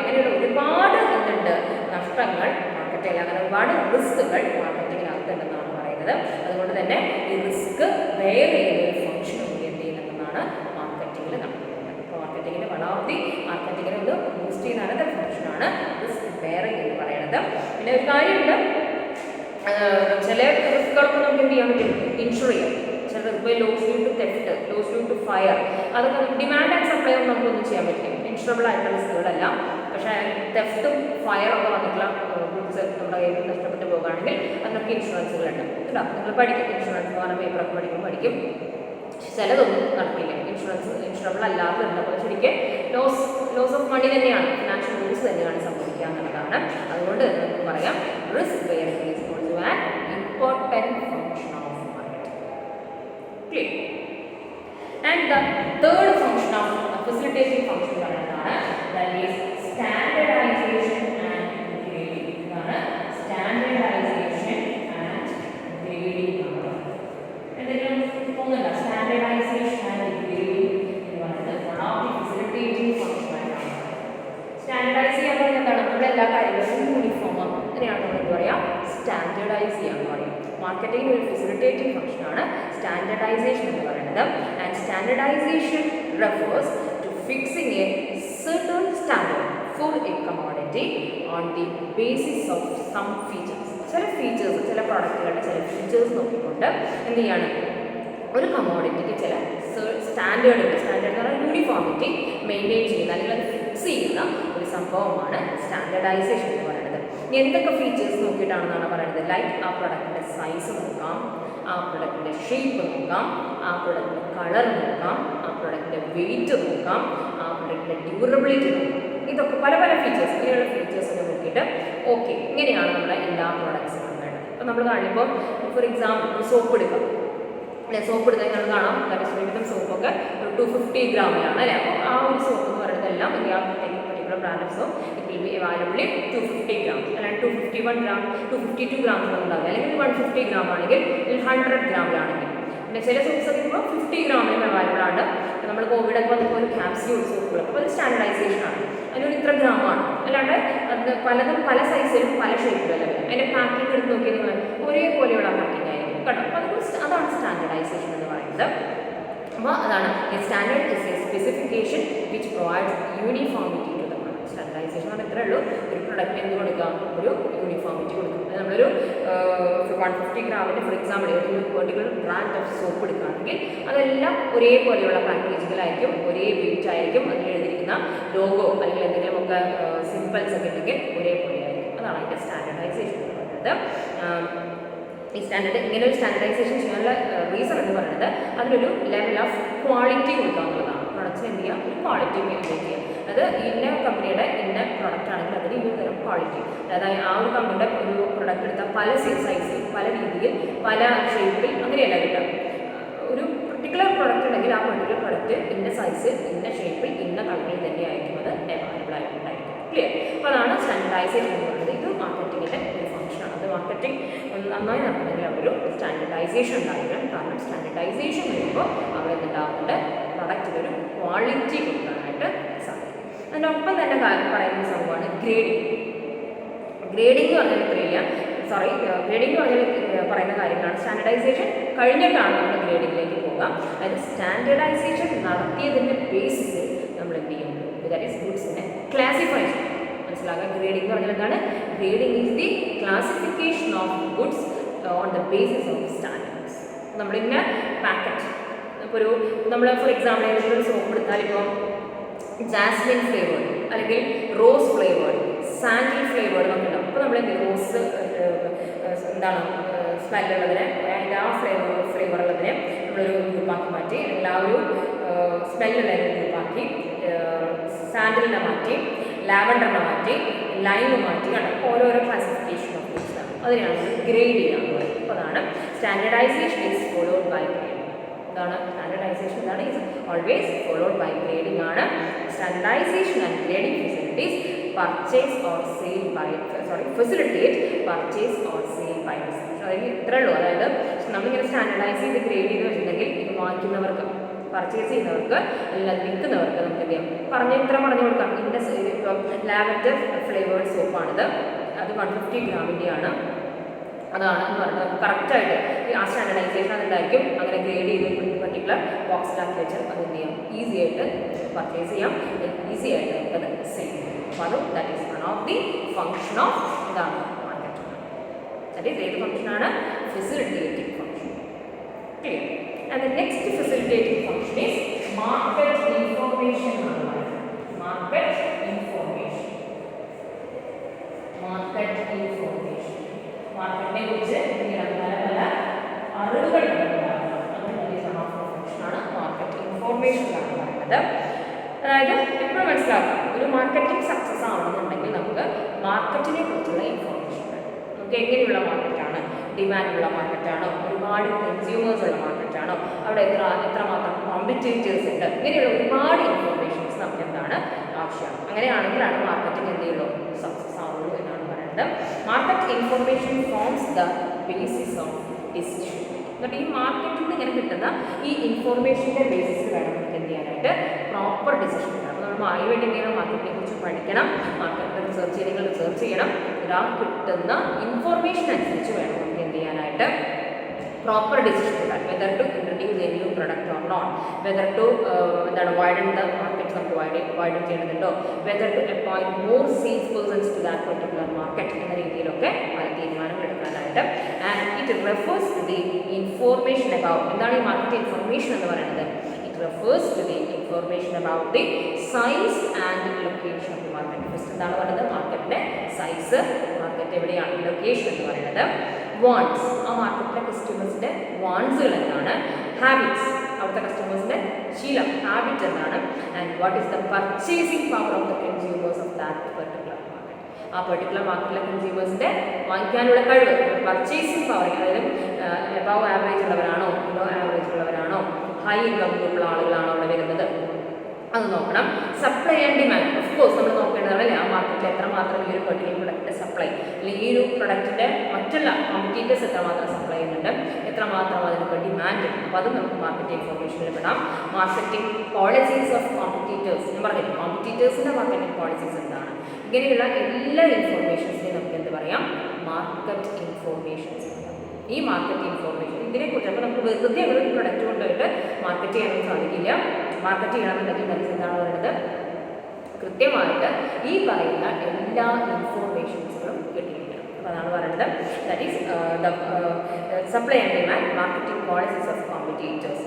അങ്ങനെയുള്ള ഒരുപാട് എന്തുണ്ട്? നഷ്ടങ്ങൾ മാർക്കറ്റിൽ, അങ്ങനെ ഒരുപാട് റിസ്കുകൾ മാർക്കറ്റിങ്ങിനകത്തുണ്ടെന്നാണ് പറയുന്നത്. അതുകൊണ്ട് തന്നെ ഈ റിസ്ക് വേറെ ഏതൊരു ഫംഗ്ഷൻ കൂടി എന്ത് ചെയ്യുന്നതെന്നാണ് മാർക്കറ്റിങ്ങിൽ നടക്കുന്നത്. അപ്പോൾ മാർക്കറ്റിങ്ങിൻ്റെ വൺ ഓഫ് ദി മാർക്കറ്റിങ്ങിനെ ഒന്ന് ബൂസ്റ്റ് ചെയ്യുന്ന അനദർ ഫംഗ്ഷനാണ് റിസ്ക് ബെയറിംഗ് എന്ന് പറയുന്നത്. പിന്നെ ഒരു കാര്യമുണ്ട്, ചില റിസ്കുകളൊക്കെ നമുക്ക് എന്ത് ചെയ്യാൻ പറ്റും? ഇൻഷുർ ചെയ്യാം. ചില ഇപ്പോൾ loss due to theft, loss due to fire, അതൊക്കെ ഡിമാൻഡ് ആൻഡ് സപ്ലൈ ഒന്നും നമുക്കൊന്നും ചെയ്യാൻ പറ്റും. ഇൻഷുറബിൾ ആയിട്ടുള്ള റിസ്കുകളല്ല. പക്ഷേ തെഫ്റ്റും ഫയറൊക്കെ വന്നിട്ടുള്ള ഗുഡ്സ് നമ്മുടെ കയ്യിൽ നഷ്ടപ്പെട്ട് പോകുകയാണെങ്കിൽ അതിനൊക്കെ ഇൻഷുറൻസുകളുണ്ട് കേട്ടോ. നിങ്ങൾ പഠിക്കും, ഇൻഷുറൻസ് എന്ന് പറഞ്ഞ പേപ്പറൊക്കെ പഠിക്കും. ചിലതൊന്നും നടക്കില്ല. ഇൻഷുറബിൾ അല്ലാത്തതുണ്ട്. അപ്പോൾ ശരിക്കും ലോസ് ഓഫ് മണി തന്നെയാണ്, ഫിനാൻഷ്യൽ ലോസ് തന്നെയാണ് സംഭവിക്കുക എന്നുള്ളതാണ്. അതുകൊണ്ട് നമുക്ക് പറയാം risk bearing is also an important function of market. Clear? And the third function of facilitating function പറയുന്നതാണ് that is standardisation and grading. ഇതാണ് സ്റ്റാൻഡേർഡൈസേഷൻ ആൻഡ് ഗ്രേഡിംഗ്. എന്തെങ്കിലും തോന്നുന്നില്ല? സ്റ്റാൻഡേർഡൈസേഷൻ ആൻഡ് ഗ്രേഡിംഗ് എന്ന് പറയുന്നത് one of the facilitating function ആയിട്ടാണ്. Standardise ചെയ്യാൻ പറയുന്നത് എന്താണ്? നമ്മുടെ എല്ലാ കാര്യങ്ങളും യൂണിഫോം അങ്ങനെയാണ് നമ്മൾ എന്താ പറയുക, സ്റ്റാൻഡേർഡൈസ് ചെയ്യാന്ന് പറയും. മാർക്കറ്റിംഗ് ഒരു ഫെസിലിറ്റേറ്റിംഗ് ഫംഗ്ഷനാണ് സ്റ്റാൻഡേർഡൈസേഷൻ എന്ന് പറയുന്നത്. And standardisation refers to fixing a certain standard for a commodity on the basis of some features. ചില ഫീച്ചേഴ്സ്, ചില പ്രോഡക്റ്റുകളുടെ ചില ഫീച്ചേഴ്സ് നോക്കിക്കൊണ്ട് എന്ത് ചെയ്യാണ്, ഒരു കമോഡിറ്റിക്ക് ചില സ്റ്റാൻഡേർഡ് എന്ന് പറഞ്ഞാൽ യൂണിഫോമിറ്റി മെയിൻറ്റെയിൻ ചെയ്യുന്ന അല്ലെങ്കിൽ അത് ഫിക്സ് ചെയ്യുന്ന ഒരു സംഭവമാണ് സ്റ്റാൻഡേർഡൈസേഷൻ എന്ന് പറയുന്നത്. ഇനി എന്തൊക്കെ ഫീച്ചേഴ്സ് നോക്കിയിട്ടാണെന്നാണ് പറയുന്നത്? ലൈക്ക് ആ പ്രൊഡക്റ്റിൻ്റെ സൈസ് നോക്കാം, ആ പ്രൊഡക്റ്റിൻ്റെ ഷേപ്പ് നോക്കാം, ആ പ്രൊഡക്റ്റിൻ്റെ കളർ നോക്കാം, ആ പ്രൊഡക്റ്റിൻ്റെ വെയിറ്റ് നോക്കാം, ആ പ്രൊഡക്റ്റിൻ്റെ ഡ്യൂറബിലിറ്റി നോക്കാം. ഇതൊക്കെ പല പല ഫീച്ചേഴ്സ്, ഇങ്ങനെയുള്ള ഫീച്ചേഴ്സൊക്കെ നോക്കിയിട്ട് ഓക്കെ ഇങ്ങനെയാണ് നമ്മളെ എല്ലാ പ്രോഡക്ട്സും വേണ്ടത്. അപ്പോൾ നമ്മൾ കാണുമ്പോൾ ഫോർ എക്സാമ്പിൾ സോപ്പ് എടുക്കാം അല്ലെ, സോപ്പ് എടുത്താൽ നമ്മൾ കാണാം വിധം സോപ്പൊക്കെ ഒരു 250 ഗ്രാമിലാണ് അല്ലേ. അപ്പോൾ ആ ഒരു സോപ്പ് എന്ന് പറയുന്നതെല്ലാം particular brand of soap it will be available in 250 gram, അല്ലെങ്കിൽ 251 ഗ്രാം 252 ഗ്രാമിലൊന്നും ഉണ്ടാവില്ല, അല്ലെങ്കിൽ 150 ഗ്രാം ആണെങ്കിൽ 100 ഗ്രാമിലാണെങ്കിൽ. പിന്നെ ചില സോപ്സ് ഇപ്പോൾ 50 ഗ്രാമിലും അവൈലബിൾ ആണ്. നമ്മൾ കോവിഡൊക്കെ വന്നപ്പോൾ ഒരു ക്യാപ്സ്യൂൾ സോപ്പുകൾ, അപ്പോൾ അത് സ്റ്റാൻഡർഡൈസേഷൻ ആണ്, അതിനൊരു ഇത്ര ഗ്രാമാണ്. അല്ലാണ്ട് അത് പലതും പല സൈസിലും പല ഷേപ്പിലും അല്ല. അതിൻ്റെ പാക്കിംഗ് എടുത്ത് നോക്കിയാൽ ഒരേപോലെയുള്ള പാക്കിംഗ് ആയിരിക്കും കേട്ടോ. അപ്പോൾ അതാണ് സ്റ്റാൻഡർഡൈസേഷൻ എന്ന് പറയുന്നത്. അപ്പോൾ അതാണ് standard is a specification which provides uniformity to the product. Standardisation എന്ന് പറഞ്ഞാൽ ഇത്രേ ഉള്ളൂ, ഒരു പ്രൊഡക്റ്റിന് എന്ത് കൊടുക്കാം, ഒരു യൂണിഫോമിറ്റി കൊടുക്കും. നമ്മളൊരു 150 ഗ്രാമിൻ്റെ ഫോർ എക്സാമ്പിൾ ഒരു പെർട്ടിക്കുലർ ബ്രാൻഡ് ഓഫ് സോപ്പ് എടുക്കുകയാണെങ്കിൽ അതെല്ലാം ഒരേപോലെയുള്ള പാക്കേജിങ്ങിലായിരിക്കും, ഒരേ വെയിറ്റ് ആയിരിക്കും, അതിൽ എഴുതിയിരിക്കുന്ന ലോഗോ അല്ലെങ്കിൽ എന്തെങ്കിലുമൊക്കെ സിമ്പിൾസ് ഒക്കെ ഉണ്ടെങ്കിൽ ഒരേപോലെ ആയിരിക്കും. അതാണ് അതിൻ്റെ സ്റ്റാൻഡർഡൈസേഷൻ എന്ന് പറയുന്നത്. ഈ ഇങ്ങനെ ഒരു സ്റ്റാൻഡർഡൈസേഷൻ ചെയ്യാനുള്ള റീസൺ എന്ന് പറയുന്നത് അതിനൊരു ലെവൽ ഓഫ് ക്വാളിറ്റി കൊടുക്കാവുന്നതാണ്. പ്രൊഡക്ട്സിന് എന്ത് ചെയ്യാം, ഒരു ക്വാളിറ്റി മെയിൻറ്റെയിൻ ചെയ്യാം. അത് ഇന്ന കമ്പനിയുടെ ഇന്ന പ്രൊഡക്റ്റ് ആണെങ്കിൽ അതിന് ഈ തരം ക്വാളിറ്റി, അതായത് ആ ഒരു കമ്പനിയുടെ ഒരു പ്രൊഡക്റ്റ് എടുത്താൽ പല സൈസിൽ പല രീതിയിൽ പല ഷേപ്പിൽ അങ്ങനെയല്ല കിട്ടുക. ഒരു പർട്ടിക്കുലർ പ്രൊഡക്റ്റ് ഉണ്ടെങ്കിൽ ആ പർട്ടിക്കുലർ പ്രൊഡക്റ്റ് ഇന്ന സൈസ് ഇന്ന ഷേപ്പിൽ ഇന്ന കളറിൽ തന്നെ ആയിരിക്കും അത് അവൈലബിൾ ആയിട്ടുണ്ടായിരിക്കും. ക്ലിയർ? അപ്പോൾ അതാണ് സ്റ്റാൻഡർഡൈസേഷൻ എന്ന് പറയുന്നത്. ഇത് മാർക്കറ്റിങ്ങിൻ്റെ ഒരു ഫംഗ്ഷനാണ്. അത് മാർക്കറ്റിംഗ് നന്നായി നടക്കണമെങ്കിൽ അവരൊരു സ്റ്റാൻഡർഡൈസേഷൻ ഉണ്ടായിരിക്കണം. കാരണം സ്റ്റാൻഡർഡൈസേഷൻ വരുമ്പോൾ അവിടെ എന്തുണ്ടാകുന്നുണ്ട്, പ്രൊഡക്റ്റിനൊരു ക്വാളിറ്റി കൊടുക്കാനായിട്ട് സാധിക്കും. അതിൻ്റെ ഒപ്പം തന്നെ പറയുന്ന സംഭവമാണ് ഗ്രേഡിങ്. ഗ്രേഡിംഗ് എന്ന് പറഞ്ഞാൽ ഇത്രയില്ല, ഗ്രേഡിംഗ് എന്ന് പറഞ്ഞാൽ പറയുന്ന കാര്യങ്ങളാണ്. സ്റ്റാൻഡർഡൈസേഷൻ കഴിഞ്ഞിട്ടാണ് നമ്മൾ ഗ്രേഡിങ്ങിലേക്ക് പോകുക. അതായത് സ്റ്റാൻഡർഡൈസേഷൻ നടത്തിയതിൻ്റെ ബേസിസിൽ നമ്മൾ എന്ത് ചെയ്യും, ദാറ്റ് ഈസ് ഗുഡ്സിനെ ക്ലാസിഫൈ ചെയ്യും. മനസ്സിലാക്കുക. ഗ്രേഡിംഗ് എന്ന് പറഞ്ഞാൽ എന്താണ്? Grading is the classification of goods on the basis of standards. നമ്മളിങ്ങനെ പാക്കറ്റ് ഇപ്പോൾ നമ്മൾ ഫോർ എക്സാമ്പിൾ ഏതെങ്കിലും ഒരു സോപ്പ് എടുത്താൽ ഇപ്പോൾ ജാസ്മിൻ ഫ്ലേവേർഡ് അല്ലെങ്കിൽ റോസ് ഫ്ലേവേർഡ് സാൻഡിൽ ഫ്ലേവേർഡ് നമുക്ക് ഉണ്ടാവും. അപ്പോൾ നമ്മൾ എന്ത് റോസ് എന്താണ് സ്മെല്ലുള്ളതിനെ അതിൻ്റെ ആ ഫ്ലേവറുള്ളതിനെ നമ്മളൊരു ഗ്രൂപ്പാക്കി മാറ്റി, അല്ലെങ്കിൽ ആ ഒരു സ്മെല്ലുള്ളതിനെ ഗ്രൂപ്പാക്കി സാൻഡിലിനെ മാറ്റി, ലാവൻഡറിനെ മാറ്റി, ലൈം മാറ്റി, കണ്ടോ ഓരോരോ ക്ലാസിഫിക്കേഷൻ ഓഫ് ഗുഡ്സാണ്. അതിനാണ് ഗ്രേഡ് ചെയ്യാനുള്ളത്. അപ്പോൾ അതാണ് standardisation is followed by grading. എന്താണ് സ്റ്റാൻഡർഡൈസേഷൻ? എന്താണ്? Is always followed by grading ആണ്. Standardisation and grading facilities purchase or sale by facilitate purchase or sale by business. അതായത് ഇത്രേ ഉള്ളൂ. അതായത് നമ്മളിങ്ങനെ സ്റ്റാൻഡർഡൈസ് ചെയ്ത് ഗ്രേഡ് ചെയ്ത് വെച്ചിട്ടുണ്ടെങ്കിൽ ഇത് വാങ്ങിക്കുന്നവർക്ക്, പർച്ചേസ് ചെയ്യുന്നവർക്ക് അല്ലെങ്കിൽ അത് വിൽക്കുന്നവർക്ക് നമുക്ക് എന്ത് ചെയ്യാം, ഇത്ര പറഞ്ഞു കൊടുക്കാം. ഇതിൻ്റെ ഇപ്പം ലാവൻഡർ ഫ്ലേവേർഡ് സോപ്പാണിത്, അത് 150 ഗ്രാമിൻ്റെയാണ്. അതാണ് എന്ന് പറഞ്ഞാൽ നമുക്ക് കറക്റ്റായിട്ട് ആ സ്റ്റാൻഡർഡൈസേഷൻ അതുണ്ടായിരിക്കും. അങ്ങനെ ഗ്രേഡ് ചെയ്ത് പർട്ടിക്കുലർ ബോക്സിലാക്കി വെച്ചാൽ അത് എന്ത് ചെയ്യാം, ഈസി ആയിട്ട് പർച്ചേസ് ചെയ്യാം, ഈസി ആയിട്ട് നമുക്കത് സെയിൽ ചെയ്യാം. അപ്പോൾ അത് that is one of the function of ഇതാണ് മാർക്കറ്റ്. ദാറ്റ് ഈസ് ഏത് ഫംഗ്ഷനാണ്? Facilitating function. Clear? And the next facilitating function is market information. Market information. Market information. Market ने कुछ पहला पहला അറിവുകൾ ഉണ്ടാകും. അത് ഒരു ഫംഗ്ഷൻ പറയുന്നത്. അതായത് എപ്പോഴും മനസ്സിലാക്കാം, ഒരു മാർക്കറ്റിംഗ് സക്സസ് ആവണമെന്നുണ്ടെങ്കിൽ നമുക്ക് മാർക്കറ്റിനെ കുറിച്ചുള്ള ഇൻഫോർമേഷൻ വേണം. നമുക്ക് എങ്ങനെയുള്ള മാർക്കറ്റാണ്, ഡിമാൻഡുള്ള മാർക്കറ്റാണോ, ഒരുപാട് കൺസ്യൂമേഴ്സ് ഉള്ള മാർക്കറ്റാണോ, അവിടെ എത്രമാത്രം കോമ്പറ്റീറ്റേഴ്സ് ഉണ്ട്, ഇങ്ങനെയുള്ള ഒരുപാട് ഇൻഫോർമേഷൻസ് നമുക്ക് എന്താണ് ആവശ്യമാണ്. അങ്ങനെയാണെങ്കിലാണ് മാർക്കറ്റിംഗ് എന്ത് ചെയ്യുള്ളൂ, സക്സസ് ആവുള്ളൂ എന്നാണ് പറയുന്നത്. Market information forms the basis of decision. എന്നിട്ട് ഈ മാർക്കറ്റിൽ നിന്ന് ഇങ്ങനെ കിട്ടുന്ന ഈ ഇൻഫോർമേഷൻ്റെ ബേസിസ് വേണം നമുക്ക് എന്ത് ചെയ്യാനായിട്ട്, പ്രോപ്പർ ഡിസിഷൻ വേണം. അപ്പോൾ നമ്മൾ ആയുവേണ്ടി എന്ത് ചെയ്യണം, മാർക്കറ്റിനെ കുറിച്ച് പഠിക്കണം, മാർക്കറ്റിൽ റിസർച്ച് ചെയ്യണമെങ്കിൽ റിസർച്ച് ചെയ്യണം. ഒരാൾ കിട്ടുന്ന ഇൻഫോർമേഷൻ അനുസരിച്ച് വേണം നമുക്ക് എന്ത് ചെയ്യാനായിട്ട് പ്രോപ്പർ ഡിസിഷൻ എടുക്കാൻ. Whether to introduce a new product or not, whether to widen the market, നമുക്ക് വൈഡൻ ചെയ്യണമെന്നുണ്ടോ, whether to appoint more sales persons to that particular market എന്ന രീതിയിലൊക്കെ പല തീരുമാനങ്ങൾ എടുക്കാനായിട്ട്. And it refers to the information about, എന്താണ് ഈ market information എന്ന് പറയുന്നത്, it refers to the information about the size and location of the market. First എന്താണ് പറയുന്നത്, മാർക്കറ്റിൻ്റെ സൈസ്, മാർക്കറ്റ് എവിടെയാണ്, ലൊക്കേഷൻ എന്ന് പറയുന്നത്. വാണ്ട്സ്, ആ മാർക്കറ്റിലെ കസ്റ്റമേഴ്സിൻ്റെ വാണ്ട്സുകൾ എന്താണ്, ഹാബിറ്റ്സ്, അവിടുത്തെ കസ്റ്റമേഴ്സിൻ്റെ ശീലം, ഹാബിറ്റ് എന്താണ്, and what is the purchasing power of the consumers of that particular market. ആ പെർട്ടിക്കുലർ മാർക്കറ്റിലെ കൺസ്യൂമേഴ്സിൻ്റെ വാങ്ങിക്കാനുള്ള കഴിവ്, പർച്ചേസിംഗ് പവർ, അതായത് എബവ് ആവറേജ് ഉള്ളവരാണോ, ലോ ആവറേജ് ഉള്ളവരാണോ, ഹൈ ഇൻകം ഗ്രൂപ്പുള്ള ആളുകളാണോ അവിടെ വരുന്നത്, അത് നോക്കണം. Supply and demand, of course നമ്മൾ നോക്കേണ്ടതാണ് ആ മാർക്കറ്റിൽ എത്രമാത്രം ഈ ഒരു പെർട്ടിക്കുലർ പ്രൊഡക്റ്റിൻ്റെ സപ്ലൈ, അല്ലെങ്കിൽ ഈ ഒരു പ്രൊഡക്റ്റിൻ്റെ മറ്റുള്ള കോമ്പറ്റീറ്റേഴ്സ് എത്രമാത്രം സപ്ലൈ ചെയ്യുന്നുണ്ട്, എത്രമാത്രം അതിനൊക്കെ ഡിമാൻഡ് ഉണ്ട്. അപ്പോൾ അതും നമുക്ക് മാർക്കറ്റ് ഇൻഫോർമേഷനിൽ പെടാം. മാർക്കറ്റിംഗ് പോളിസീസ് ഓഫ് കോമ്പറ്റീറ്റേഴ്സ്, ഞാൻ പറഞ്ഞില്ല കോമ്പറ്റീറ്റേഴ്സിൻ്റെ മാർക്കറ്റിംഗ് പോളിസീസ് എന്താണ്, ഇങ്ങനെയുള്ള എല്ലാ ഇൻഫോർമേഷൻസിനെയും നമുക്ക് എന്ത് പറയാം, മാർക്കറ്റ് ഇൻഫോർമേഷൻസ്. ഈ മാർക്കറ്റ് ഇൻഫോർമേഷൻ ഇതിനെക്കുറിച്ച്, അപ്പോൾ നമുക്ക് വെറുതെ ഒരു പ്രൊഡക്റ്റ് കൊണ്ടുപോയിട്ട് മാർക്കറ്റ് ചെയ്യാനൊന്നും സാധിക്കില്ല. മാർക്കറ്റ് ചെയ്യണമെന്നുണ്ടെങ്കിൽ നമുക്ക് എന്താണ് പറയുന്നത്, കൃത്യമായിട്ട് ഈ പറയുന്ന എല്ലാ ഇൻഫോർമേഷൻസുകളും കിട്ടിയിരിക്കണം. അപ്പോൾ അതാണ് പറയുന്നത്, that is supply and demand, marketing policies of competitors.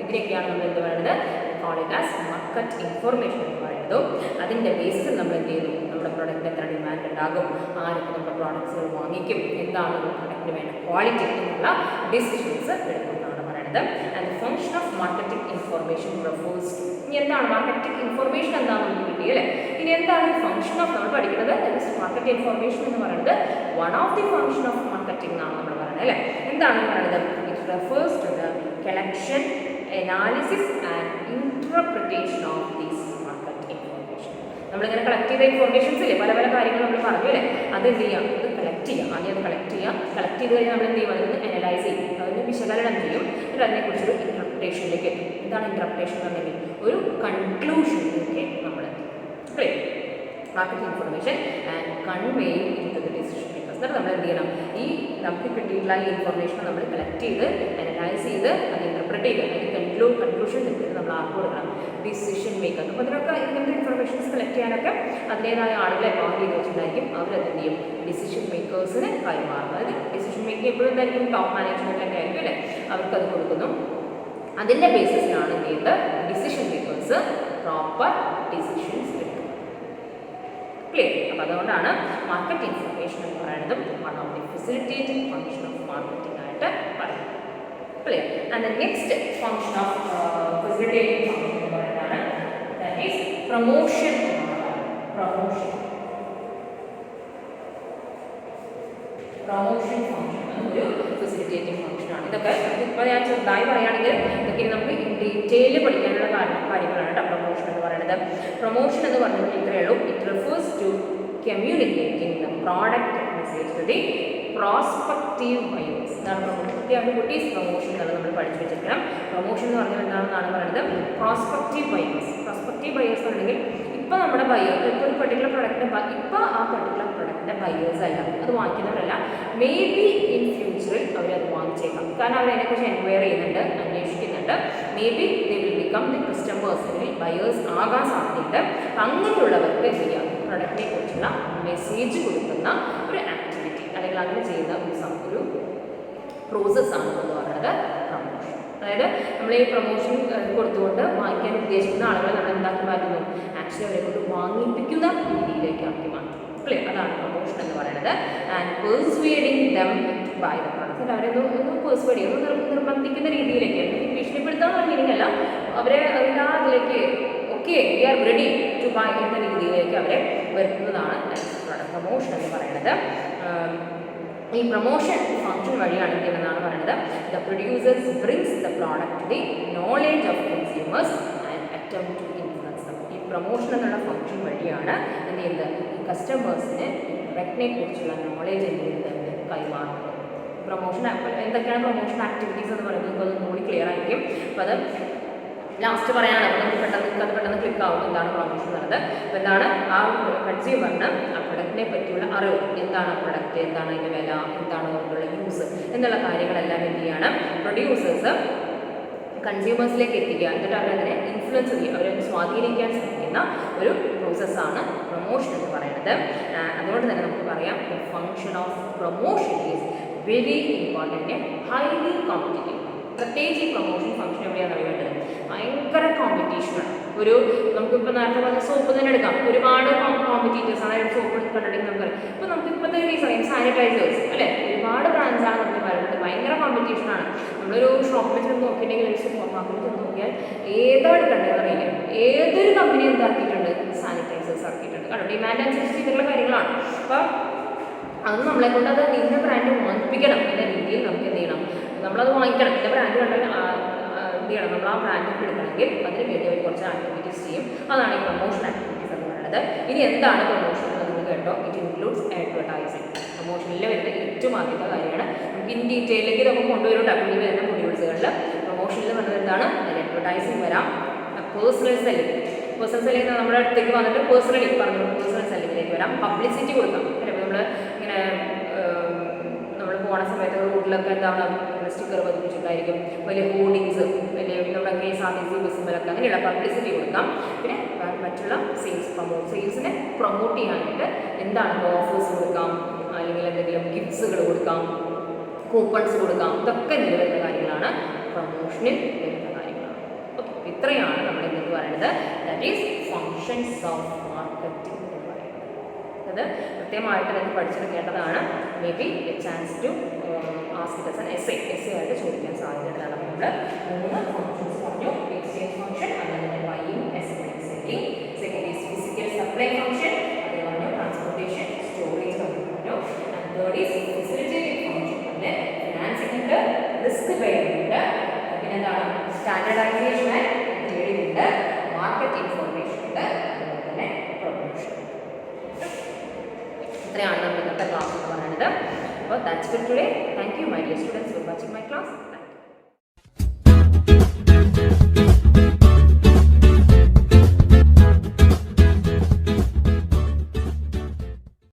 ഇതിനൊക്കെയാണ് നമ്മൾ എന്ത് പറയുന്നത്, call it as market information എന്ന് പറയുന്നത്. അതിൻ്റെ ബേസിൽ നമ്മൾ എന്ത് ചെയ്യുന്നു, നമ്മുടെ പ്രൊഡക്റ്റിന് എത്ര ഡിമാൻഡ് ഉണ്ടാകും, ആരൊക്കെ നമ്മുടെ പ്രോഡക്ട്സുകൾ വാങ്ങിക്കും, എന്താണ് പ്രൊഡക്റ്റിന് വേണ്ട ക്വാളിറ്റി എന്നുള്ള ഡിസിഷൻസ് എടുക്കുന്നതാണ് പറയുന്നത്. And the function of marketing information refers to, ഇനി എന്താണ് മാർക്കറ്റിംഗ് ഇൻഫോർമേഷൻ എന്താണെന്ന് നമുക്ക് കിട്ടി അല്ലേ. ഇനി എന്താണ് ഈ ഫംഗ്ഷൻ ഓഫ്, നമ്മൾ പഠിക്കുന്നത് മാർക്കറ്റ് ഇൻഫോർമേഷൻ എന്ന് പറയുന്നത് one of the function of marketing എന്നാണ് നമ്മൾ പറയുന്നത് അല്ലേ. എന്താണെന്ന് പറയുന്നത്, it refers to the collection, analysis and interpretation of these market information. നമ്മളിങ്ങനെ കളക്ട് ചെയ്ത ഇൻഫോർമേഷൻസ് ഇല്ലേ, പല പല കാര്യങ്ങൾ നമ്മൾ പറഞ്ഞു അല്ലേ, അത് എന്ത് ചെയ്യാം, അത് കളക്ട് ചെയ്യാം. ആദ്യം അത് കളക്ട് ചെയ്യാം, കളക്ട് ചെയ്ത് കഴിഞ്ഞാൽ നമ്മൾ എന്ത് ചെയ്യും, അതിന് അനലൈസ് ചെയ്യും, അതിന് വിശകലനം ചെയ്യും, എന്നിട്ട് അതിനെക്കുറിച്ചൊരു ഇൻറ്റർപ്രിറ്റേഷനിലേക്ക് എത്തും. എന്താണ് ഇൻറ്റർപ്രിറ്റേഷൻ എന്നുണ്ടെങ്കിൽ ഒരു കൺക്ലൂഷനിലേക്ക് നമ്മൾ എത്തും. Clear, market information and conveying into the decision makers. എന്നിട്ട് നമ്മൾ എന്ത് ചെയ്യണം, ഈ നമുക്ക് കിട്ടിയിട്ടുള്ള ഈ ഇൻഫോർമേഷൻ നമ്മൾ കളക്ട് ചെയ്ത് അനലൈസ് ചെയ്ത് അത് ഇൻറ്റർപ്രറ്റ് ചെയ്ത് അതിന് കൺക്ലൂഷൻ കിട്ടിയിട്ട് നമ്മൾ ആർക്ക് കൊടുക്കണം, ഡിസിഷൻ മേക്കർ. അപ്പോൾ ഇതിനൊക്കെ ഇങ്ങനത്തെ ഇൻഫർമേഷൻസ് കളക്ട് ചെയ്യാനൊക്കെ അതിൻ്റേതായ ആളുകളെ അപ്പോയിന്റ് ചെയ്ത് വെച്ചിട്ടുണ്ടായിരിക്കും. അവരെന്ത് ചെയ്യും, ഡിസിഷൻ മേക്കേഴ്സിന് കൈമാറും. അതായത് ഡിസിഷൻ മേക്കിംഗ് എപ്പോഴും എന്തായിരിക്കും, ടോപ്പ് മാനേജ്മെൻറ്റിലൊക്കെ ആയിരിക്കും അല്ലേ, അവർക്കത് കൊടുക്കുന്നു. അതിൻ്റെ ബേസിസിലാണ് എന്ത് ചെയ്യുന്നത്, ഡിസിഷൻ മേക്കേഴ്സ് പ്രോപ്പർ ഡിസിഷൻസ് എടുക്കുന്നത്. ക്ലിയർ. അപ്പോൾ അതുകൊണ്ടാണ് മാർക്കറ്റ് ഇൻഫർമേഷൻ എന്ന് പറയുന്നത് one of the facilitating function of marketing ആയിട്ട് പറയുന്നത്. Clear. And the next function of facilitating function എന്ന് പറയുന്നതാണ് that is promotion. Promotion function ഒരു ഫെസിലിറ്റേറ്റിംഗ് ഫംഗ്ഷനാണ്. ഇതൊക്കെ ഇപ്പോൾ ഞാൻ ചെറുതായി പറയുകയാണെങ്കിൽ ഇതൊക്കെ നമുക്ക് ഡീറ്റെയിൽ പഠിക്കാനുള്ള കാര്യങ്ങളാണ് കേട്ടോ പ്രൊമോഷൻ എന്ന് പറയുന്നത്. പ്രൊമോഷൻ എന്ന് പറഞ്ഞാൽ ഇത്രയേ ഉള്ളൂ. It refers to communicating the product message to the prospective buyers. എന്താണ് പ്രൊമോഷൻ? കുട്ടീസ് പ്രൊമോഷൻ എന്നുള്ളത് നമ്മൾ പഠിച്ചു വെച്ചിരിക്കണം. പ്രൊമോഷൻ എന്ന് പറഞ്ഞാൽ എന്താണെന്നാണ് പറയുന്നത്, പ്രോസ്പെക്റ്റീവ് ബയേഴ്സ്. പ്രോസ്പെക്റ്റീവ് ബയേഴ്സ് ആണെങ്കിൽ ഇപ്പോൾ നമ്മുടെ ബയർ, ഇപ്പോൾ ഒരു പെർട്ടിക്കുലർ പ്രൊഡക്റ്റിൻ്റെ ഇപ്പോൾ ആ പെർട്ടിക്കുലർ പ്രൊഡക്റ്റിൻ്റെ ബയേഴ്സ് അല്ല, അത് വാങ്ങിക്കുന്നവരല്ല. മേ ബി ഇൻ ഫ്യൂച്ചറിൽ അവരത് വാങ്ങിച്ചേക്കാം, കാരണം അവരതിനെക്കുറിച്ച് എൻക്വയറി ചെയ്യുന്നുണ്ട്, അന്വേഷിക്കുന്നുണ്ട്. May be they will become the customers, അല്ലെങ്കിൽ ബയേഴ്സ് ആകാൻ സാധ്യതയുണ്ട്. അങ്ങനെയുള്ളവർക്ക് എന്ത് ചെയ്യാം, പ്രൊഡക്റ്റിനെ കുറിച്ചുള്ള മെസ്സേജ് കൊടുക്കുന്ന ഒരു ആക്ടിവിറ്റി അല്ലെങ്കിൽ അങ്ങനെ ചെയ്യുന്ന ഒരു പ്രോസസ്സാണ് എന്ന് പറയുന്നത് പ്രൊമോഷൻ. അതായത് നമ്മൾ ഈ പ്രൊമോഷൻ കൊടുത്തുകൊണ്ട് വാങ്ങിക്കാൻ ഉദ്ദേശിക്കുന്ന ആളുകളെ നമ്മൾ എന്താക്കി മാറ്റുന്നു, ആക്ച്വലി അവരെ കൊണ്ട് വാങ്ങിപ്പിക്കുന്ന രീതിയിലേക്ക് ആക്കി മാറ്റും. ക്ലിയർ. അതാണ് പ്രൊമോഷൻ എന്ന് പറയുന്നത്. And persuading them by the product. അവരെ ഒന്ന് പെർസ്വേഡ് ചെയ്യുക, നിർബന്ധിക്കുന്ന രീതിയിലേക്ക്, ഭീഷണിപ്പെടുത്താൻ മീനിങ് അല്ല, അവരെ എല്ലാ ഇതിലേക്ക് വരുത്തുന്നതാണ് പ്രൊഡക്റ്റ് പ്രൊമോഷൻ എന്ന് പറയുന്നത്. ഈ പ്രൊമോഷൻ ഫംഗ്ഷൻ വഴിയാണ് എന്ത് ചെയ്യുന്നതാണ് പറയുന്നത്, the producers brings the product to the knowledge of consumers and attempt to influence them. ഈ പ്രൊമോഷൻ എന്നുള്ള ഫംഗ്ഷൻ വഴിയാണ് എന്ത് ചെയ്യുന്നത്, ഈ കസ്റ്റമേഴ്സിന് ഈ പ്രൊഡക്റ്റിനെ കുറിച്ചുള്ള നോളേജ് എന്ത് ചെയ്യുന്നത് കൈമാറുന്നത്. പ്രൊമോഷൻ എന്തൊക്കെയാണ് പ്രൊമോഷൻ ആക്ടിവിറ്റീസ് എന്ന് പറയുന്നത് നിങ്ങൾക്ക് ഒന്നുകൂടി ക്ലിയർ ആയിരിക്കും. അപ്പോൾ അത് ലാസ്റ്റ് പറയാനാണ്. അപ്പോൾ നമുക്ക് പെട്ടെന്ന് ക്ലിക്ക് ആവും എന്താണ് പ്രൊമോഷൻ എന്നുള്ളത്. അപ്പോൾ എന്താണ് ആ കൺസ്യൂമറിന് ആ പ്രൊഡക്റ്റിനെ പറ്റിയുള്ള അറിവ്, എന്താണ് ആ പ്രൊഡക്റ്റ്, എന്താണ് അതിൻ്റെ വില, എന്താണ് അതിനുള്ള യൂസ് എന്നുള്ള കാര്യങ്ങളെല്ലാം എന്ത് ചെയ്യാണ് പ്രൊഡ്യൂസേഴ്സ് കൺസ്യൂമേഴ്സിലേക്ക് എത്തിക്കുക, എന്നിട്ട് അവരതിനെ ഇൻഫ്ലുവൻസ് ചെയ്യുക, അവരെ സ്വാധീനിക്കാൻ ശ്രമിക്കുന്ന ഒരു പ്രോസസ്സാണ് പ്രൊമോഷൻ എന്ന് പറയുന്നത്. അതുകൊണ്ട് തന്നെ നമുക്ക് പറയാം function of promotion is very important, highly competitive. പ്രത്യേകിച്ച് ഈ പ്രൊമോഷൻ ഫംഗ്ഷൻ എവിടെയാണ് അറിയേണ്ടത്, ഭയങ്കര കോമ്പറ്റീഷനാണ്. നമുക്കിപ്പോൾ നേരത്തെ പറഞ്ഞ സോപ്പ് തന്നെ എടുക്കാം, ഒരുപാട് കോമ്പറ്റീറ്റേഴ്സ് ആണ്. സോപ്പ് കണ്ടിട്ടുണ്ടെങ്കിൽ നമുക്കറിയാം. ഇപ്പോൾ നമുക്ക് ഇപ്പോഴത്തെ റീസൺ സാനിറ്റൈസേഴ്സ് അല്ലേ, ഒരുപാട് ബ്രാൻഡ്സാണ് നമുക്ക് വരുന്നത്, ഭയങ്കര കോമ്പറ്റീഷനാണ്. നമ്മളൊരു ഷോപ്പിൽ ചെന്ന് നോക്കിയിട്ടുണ്ടെങ്കിൽ, ഒരു സൂപ്പർ മാർക്കറ്റിൽ ചെന്ന് നോക്കിയാൽ ഏതാ എടുക്കേണ്ടതെന്ന് അറിയില്ല. ഏതൊരു കമ്പനി എന്താക്കിയിട്ടുണ്ട്, സാനിറ്റൈസേഴ്സ് ആക്കിയിട്ടുണ്ട്. കാരണം ഡിമാൻഡ് അനുസരിച്ച് ഇതുള്ള കാര്യങ്ങളാണ്. അപ്പോൾ അത് നമ്മളെ കൊണ്ട് അത് ഇന്ന ബ്രാൻഡ് വാങ്ങിപ്പിക്കണം എന്ന രീതിയിൽ നമുക്ക് എന്ത് ചെയ്യണം, നമ്മളത് വാങ്ങിക്കണം. ഇന്ന ബ്രാൻഡ് കണ്ടാൽ എന്ത് ചെയ്യണം, നമ്മൾ ആ ബ്രാൻഡ് എടുക്കണമെങ്കിൽ അതിന് വേണ്ടി അവർ കുറച്ച് ആക്ടിവിറ്റീസ് ചെയ്യും. അതാണ് ഈ പ്രൊമോഷൻ ആക്ടിവിറ്റീസ് എന്ന് പറയുന്നത്. ഇനി എന്താണ് പ്രൊമോഷൻ എന്ന് നിങ്ങൾ കേട്ടോ, ഇറ്റ് ഇൻക്ലൂഡ്സ് അഡ്വർടൈസിങ്. പ്രൊമോഷനിൽ വരുന്ന ഏറ്റവും ആദ്യത്തെ കാര്യമാണ്. നമുക്ക് ഇൻ ഡീറ്റെയിലേക്ക് നമുക്ക് കൊണ്ടുവരും ഡബ്ല്യൂ വരുന്ന മൊഡ്യൂൾസുകളിൽ. പ്രൊമോഷനിൽ വരുന്നത് എന്താണ്, അഡ്വർടൈസിങ് വരാം, പേഴ്സണൽ സെല്ലിംഗ്. പേഴ്സണൽ സെല്ലിംഗ് നമ്മുടെ അടുത്തേക്ക് വന്നിട്ട് പേഴ്സണൽ സെല്ലിങ്ങിലേക്ക് വരാം, പബ്ലിസിറ്റി കൊടുക്കാം. ചിലപ്പോൾ നമ്മൾ ഇങ്ങനെ നമ്മൾ പോണ സമയത്ത് റോഡിലൊക്കെ എന്താണ് സ്റ്റിക്കർ പതിപ്പിച്ചിട്ടായിരിക്കും, വലിയ ഹോർഡിങ്സ്, വലിയ നമ്മുടെ KSRTC ബസ്സിലൊക്കെ അങ്ങനെയുള്ള പബ്ലിസിറ്റി കൊടുക്കാം. പിന്നെ മറ്റുള്ള സെയിൽസിനെ പ്രൊമോട്ട് ചെയ്യാനായിട്ട് എന്താണ് ഓഫേഴ്സ് കൊടുക്കാം, അല്ലെങ്കിൽ എന്തെങ്കിലും ഗിഫ്റ്റ്സുകൾ കൊടുക്കാം, കൂപ്പൺസ് കൊടുക്കാം. ഇതൊക്കെ ഇതിൽ വരുന്ന കാര്യങ്ങളാണ്, പ്രൊമോഷനിൽ വരുന്ന കാര്യങ്ങളാണ്. ഓക്കെ, ഇത്രയാണ് നമ്മൾ ഇന്ന് പറയുന്നത്. That is functions of marketing എന്ന് പറയുന്നത്. അത് കൃത്യമായിട്ട് നിങ്ങൾക്ക് പഠിച്ചെടുക്കേണ്ടതാണ്. May be a chance to ask it as an essay ആയിട്ട് ചോദിക്കാൻ സാധ്യതയുള്ളതാണ്. അപ്പോൾ നമ്മൾ 3 ഫങ്ഷൻസ് പറഞ്ഞു. എക്സ്ചേഞ്ച് ഫംഗ്ഷൻ, അതുപോലെ buying, selling. Second is physical supply function, അത് പറഞ്ഞു. ട്രാൻസ്പോർട്ടേഷൻ, സ്റ്റോറേജ് പറഞ്ഞു. And third is facilitating function, അതിൽ ഫിനാൻസിംഗ് ഉണ്ട്, റിസ്ക് ബെയറിംഗ് ഉണ്ട്, പിന്നെ എന്താണ് സ്റ്റാൻഡർഡൈസേഷൻ ആൻഡ് ട്രേഡിംഗ് ഉണ്ട്, മാർക്കറ്റ് ഇൻഫർമേഷൻ ഉണ്ട്, അതുപോലെ തന്നെ പ്രൊമോഷൻ. ഇത്രയാണ് നമ്മൾ ഇന്നത്തെ ക്ലാസ് എന്ന് പറയുന്നത്. അപ്പോൾ that's for today. Thank you my dear students for watching my class.